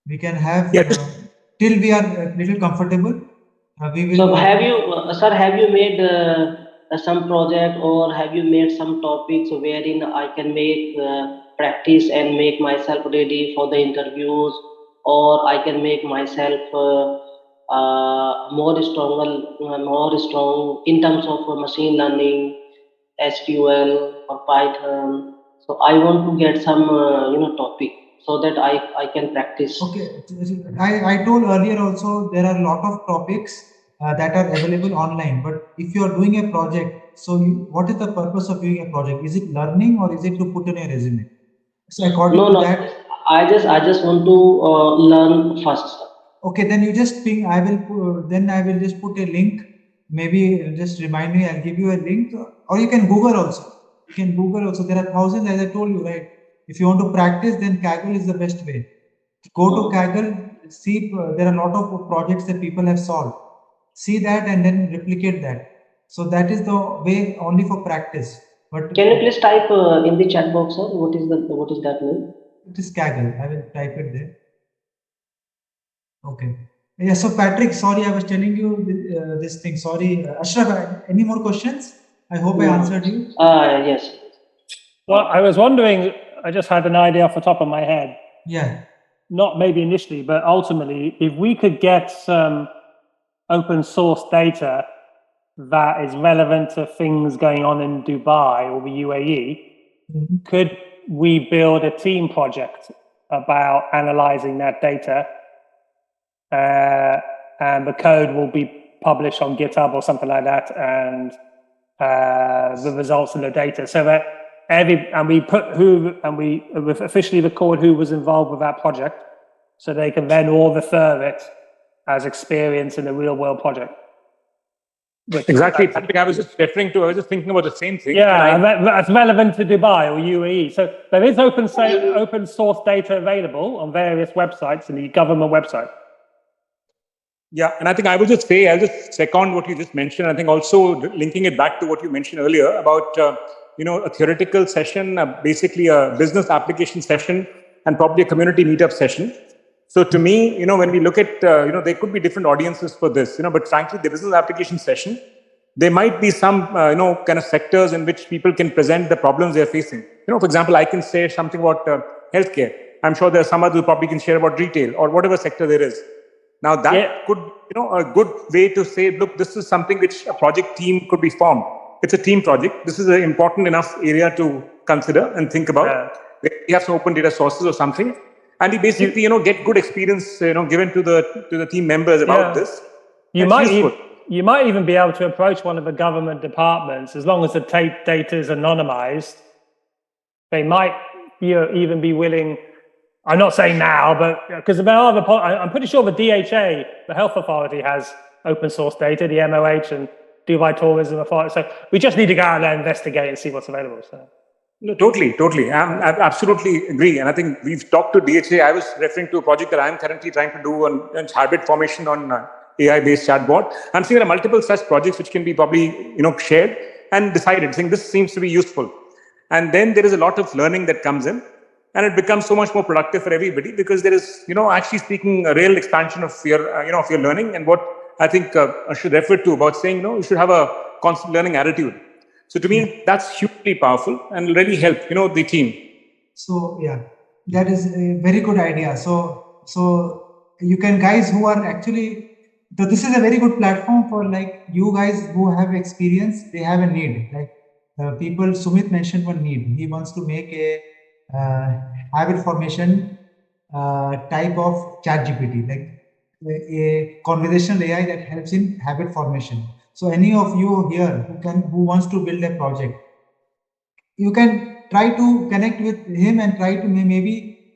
We can have till we are a little comfortable. We will. So have you, sir? Have you made some project or have you made some topics wherein I can make practice and make myself ready for the interviews, or I can make myself more strong in terms of machine learning, SQL or Python. So I want to get some topic so that I can practice. Okay, I told earlier also there are a lot of topics that are available online. But if you are doing a project, so what is the purpose of doing a project? Is it learning or is it to put in a resume? So according No, to no. that, I just want to learn first. okay, then you just ping. I will. Then I will just put a link. Maybe just remind me. I'll give you a link, or you can Google also. You can Google also. There are thousands, as I told you, right? If you want to practice, then Kaggle is the best way. Go to Kaggle. See, there are a lot of projects that people have solved. See that and then replicate that. So that is the way only for practice. But Can you please type in the chat box, sir? What is that name? it is Kaggle. I will type it there. Okay. Yeah, so Patrick, sorry, I was telling you this thing. Sorry, Ashraf, any more questions? I hope I answered you. Yes. Well, I was wondering, I just had an idea off the top of my head. Yeah. Not maybe initially, but ultimately, if we could get some open source data that is relevant to things going on in Dubai or the UAE, could we build a team project about analyzing that data? And the code will be published on GitHub or something like that, and the results and the data, so that we officially record who was involved with that project, so they can then all refer it as experience in a real world project. Exactly, Patrick. I was just thinking about the same thing. Yeah, that's relevant to Dubai or UAE. So there is open source data available on various websites and the government website. Yeah, and I think I'll just second what you just mentioned. I think also linking it back to what you mentioned earlier about a theoretical session, basically a business application session, and probably a community meetup session. So to me, when we look at there could be different audiences for this, but frankly, the business application session, there might be some kind of sectors in which people can present the problems they're facing. For example, I can say something about healthcare. I'm sure there are some others who probably can share about retail or whatever sector there is. Now that could, a good way to say, look, this is something which a project team could be formed. It's a team project. This is an important enough area to consider and think about. We have some open data sources or something, and we basically, get good experience, given to the team members about this. You might even be able to approach one of the government departments, as long as the data is anonymized. They might even be willing. I'm not saying now, but because I'm pretty sure the DHA, the health authority, has open source data, the MOH and Dubai Tourism Authority. So we just need to go out there and investigate and see what's available. So. No, totally. I absolutely agree. And I think we've talked to DHA. I was referring to a project that I'm currently trying to do on habit formation on AI-based chatbot. I'm seeing there are multiple such projects which can be probably shared and decided, saying this seems to be useful. And then there is a lot of learning that comes in. And it becomes so much more productive for everybody because there is, actually speaking, a real expansion of your, of your learning. And what I think I should refer to about saying, you should have a constant learning attitude. So to me, that's hugely powerful and really help, the team. So yeah, that is a very good idea. So you can, guys who are actually, so this is a very good platform for like you guys who have experience. They have a need. Like people, Sumit mentioned one need. He wants to make a habit formation type of ChatGPT, like a conversational AI that helps in habit formation. So any of you here who wants to build a project, you can try to connect with him and try to maybe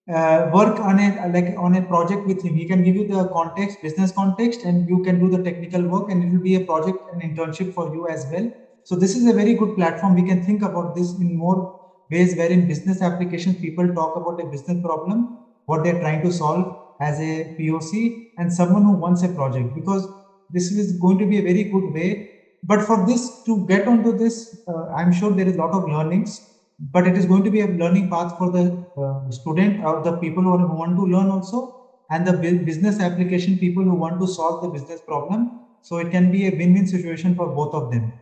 work on a project with him. He can give you the context, business context, and you can do the technical work, and it will be a project and internship for you as well. So this is a very good platform. We can think about this in more ways, where in business applications people talk about a business problem, what they're trying to solve as a POC, and someone who wants a project, because this is going to be a very good way. But for this to get onto this, I'm sure there is a lot of learnings, but it is going to be a learning path for the student or the people who want to learn also, and the business application people who want to solve the business problem. So it can be a win-win situation for both of them,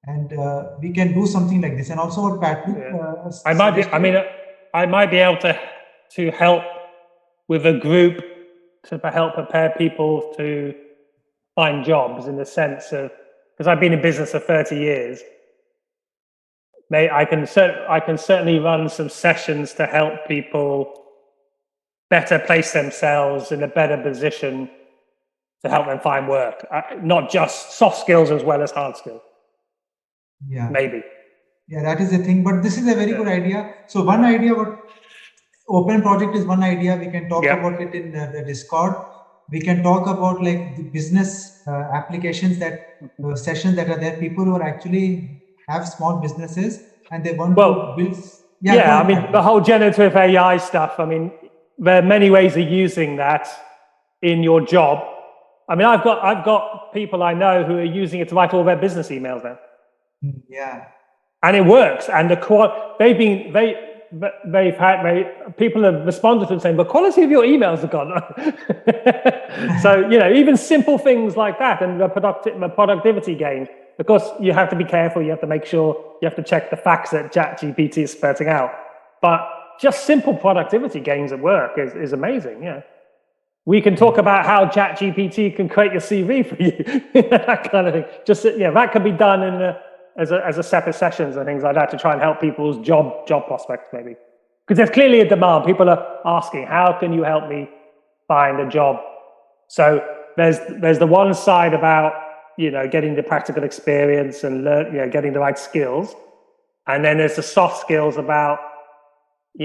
and we can do something like this. And also what Patrick, I might be able to help with a group to help prepare people to find jobs, in the sense of, because I've been in business for 30 years. I can certainly run some sessions to help people better place themselves in a better position to help them find work. Not just soft skills as well as hard skills. Yeah. Maybe. Yeah, that is the thing. But this is a very good idea. So one idea, what open project is one idea. We can talk about it in the Discord. We can talk about like the business applications that sessions that are there. People who are actually have small businesses and they want to build. Yeah, I mean, the whole generative AI stuff, I mean, there are many ways of using that in your job. I mean, I've got people I know who are using it to write all their business emails now. Yeah. And it works. And people have responded to them saying, the quality of your emails have gone. So, even simple things like that and the productivity gain, because you have to be careful, you have to make sure, you have to check the facts that ChatGPT is spurting out. But just simple productivity gains at work is amazing, yeah. We can talk about how ChatGPT can create your CV for you, that kind of thing. Just, that can be done in as a separate sessions and things like that to try and help people's job prospects, maybe. Because there's clearly a demand. People are asking, how can you help me find a job? So there's the one side about, getting the practical experience and getting the right skills. And then there's the soft skills about,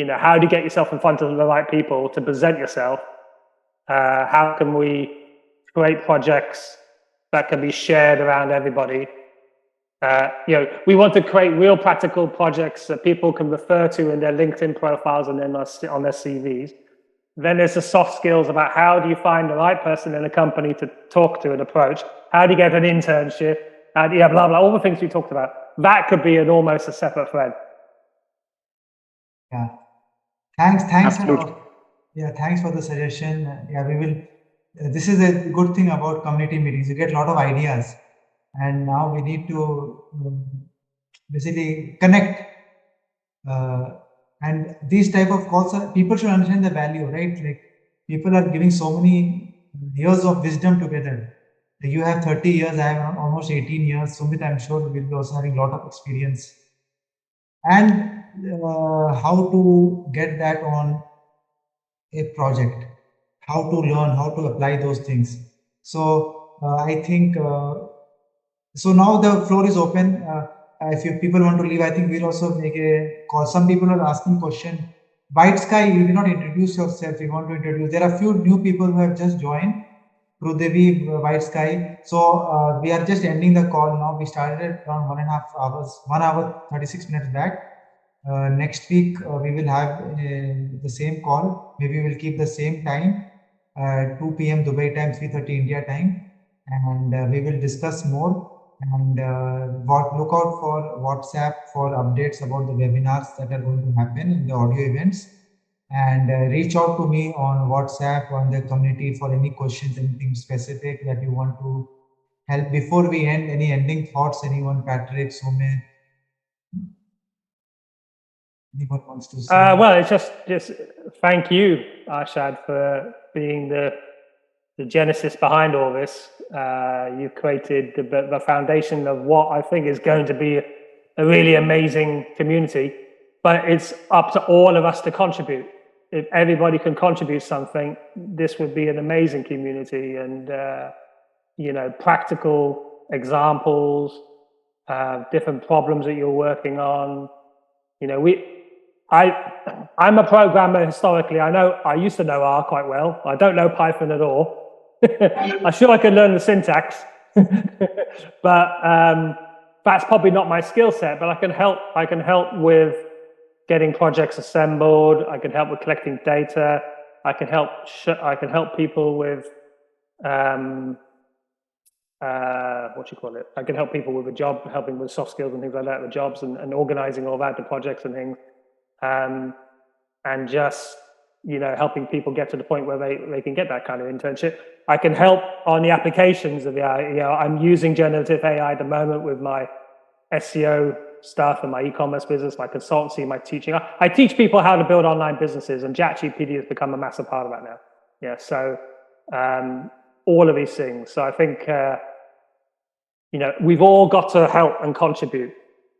how do you get yourself in front of the right people to present yourself? How can we create projects that can be shared around everybody? We want to create real practical projects that people can refer to in their LinkedIn profiles and then on their CVs. Then there's the soft skills about how do you find the right person in a company to talk to and approach? How do you get an internship? Blah, blah, all the things we talked about. That could be almost a separate thread. Yeah. Thanks. Absolutely. Thanks for the suggestion. We will. This is a good thing about community meetings. You get a lot of ideas, and now we need to basically connect. And these type of calls, people should understand the value, right? Like people are giving so many years of wisdom together. You have 30 years, I have almost 18 years. Sumit, I'm sure, will be also having a lot of experience. And how to get that on a project, how to learn, how to apply those things. So I think, so now the floor is open. If people want to leave, I think we'll also make a call. Some people are asking question. White Sky, you did not introduce yourself. You want to introduce. There are a few new people who have just joined. Rudevi, White Sky. So we are just ending the call now. We started around 1.5 hours, 1 hour, 36 minutes back. Next week, we will have the same call. Maybe we'll keep the same time, 2 p.m. Dubai time, 3:30 India time. And we will discuss more. And look out for WhatsApp for updates about the webinars that are going to happen in the audio events. And reach out to me on WhatsApp, on the community for any questions, anything specific that you want to help. Before we end, any ending thoughts, anyone, Patrick, Sumit? Anyone wants to say? Well, it's just thank you, Arshad, for being the genesis behind all this. You've created the foundation of what I think is going to be a really amazing community, but it's up to all of us to contribute. If everybody can contribute something, this would be an amazing community. And, practical examples, different problems that you're working on. I'm a programmer historically. I used to know R quite well. I don't know Python at all. I'm sure I can learn the syntax, but that's probably not my skill set. But I can help with getting projects assembled. I can help with collecting data. I can help people with I can help people with a job, helping with soft skills and things like that, with jobs and organizing all that, the projects and things. And just, helping people get to the point where they can get that kind of internship. I can help on the applications of AI. I'm using generative AI at the moment with my SEO stuff and my e-commerce business, my consultancy, my teaching. I teach people how to build online businesses, and ChatGPT has become a massive part of that now. Yeah, so all of these things. So I think, we've all got to help and contribute,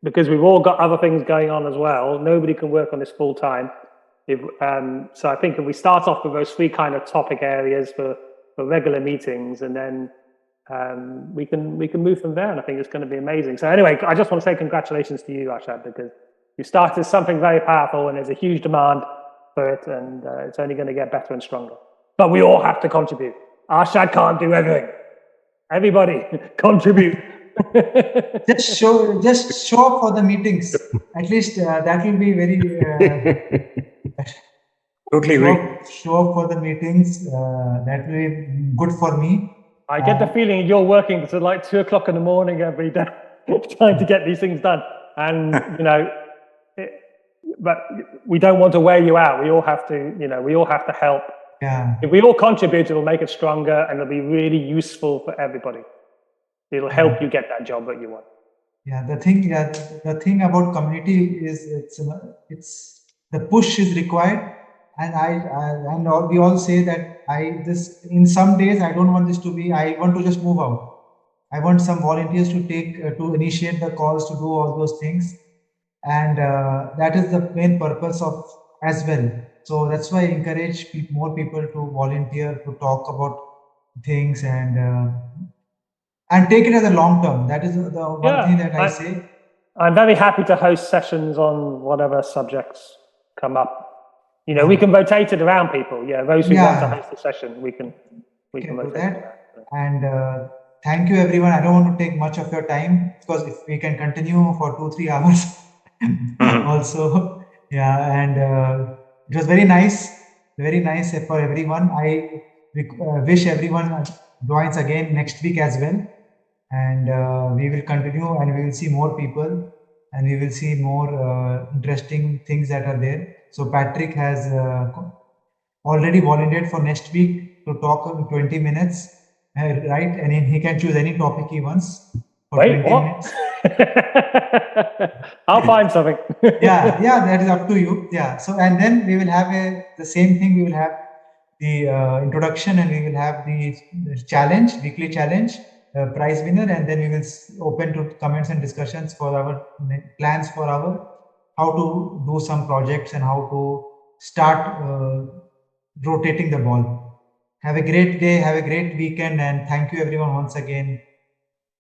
because we've all got other things going on as well. Nobody can work on this full time. So I think if we start off with those 3 kind of topic areas for regular meetings, and then we can move from there, and I think it's going to be amazing. So anyway, I just want to say congratulations to you, Arshad, because you started something very powerful, and there's a huge demand for it, and it's only going to get better and stronger. But we all have to contribute. Arshad can't do everything. Everybody contribute. just show up for the meetings. At least that will be very totally agree. Show up for the meetings. That will be good for me. I get the feeling you're working to like 2 o'clock in the morning every day, trying to get these things done. And but we don't want to wear you out. We all have to, we all have to help. Yeah. If we all contribute, it'll make it stronger, and it'll be really useful for everybody. It'll help you get that job that you want. Yeah, the thing about community is it's the push is required, and we all say that in some days I don't want this to be. I want to just move out. I want some volunteers to to initiate the calls, to do all those things, and that is the main purpose of as well. So that's why I encourage more people to volunteer, to talk about things, and take it as a long term. That is the one thing that I say. I'm very happy to host sessions on whatever subjects come up. We can rotate it around people. Yeah, those who want to host a session, we can rotate that. And thank you, everyone. I don't want to take much of your time, because if we can continue for 2-3 hours also. Yeah, and it was very nice for everyone. I wish everyone joins again next week as well. And we will continue, and we will see more people, and we will see more interesting things that are there. So Patrick has already volunteered for next week to talk in 20 minutes, right? And he can choose any topic he wants for 20 minutes. I'll find something. yeah, that is up to you. Yeah. So, and then we will have the same thing. We will have the introduction, and we will have the challenge, weekly challenge, prize winner, and then we will open to comments and discussions for our plans for how to do some projects and how to start rotating the ball. Have a great day, have a great weekend, and thank you everyone once again.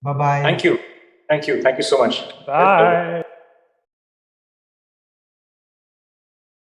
Bye-bye. Thank you so much. Bye.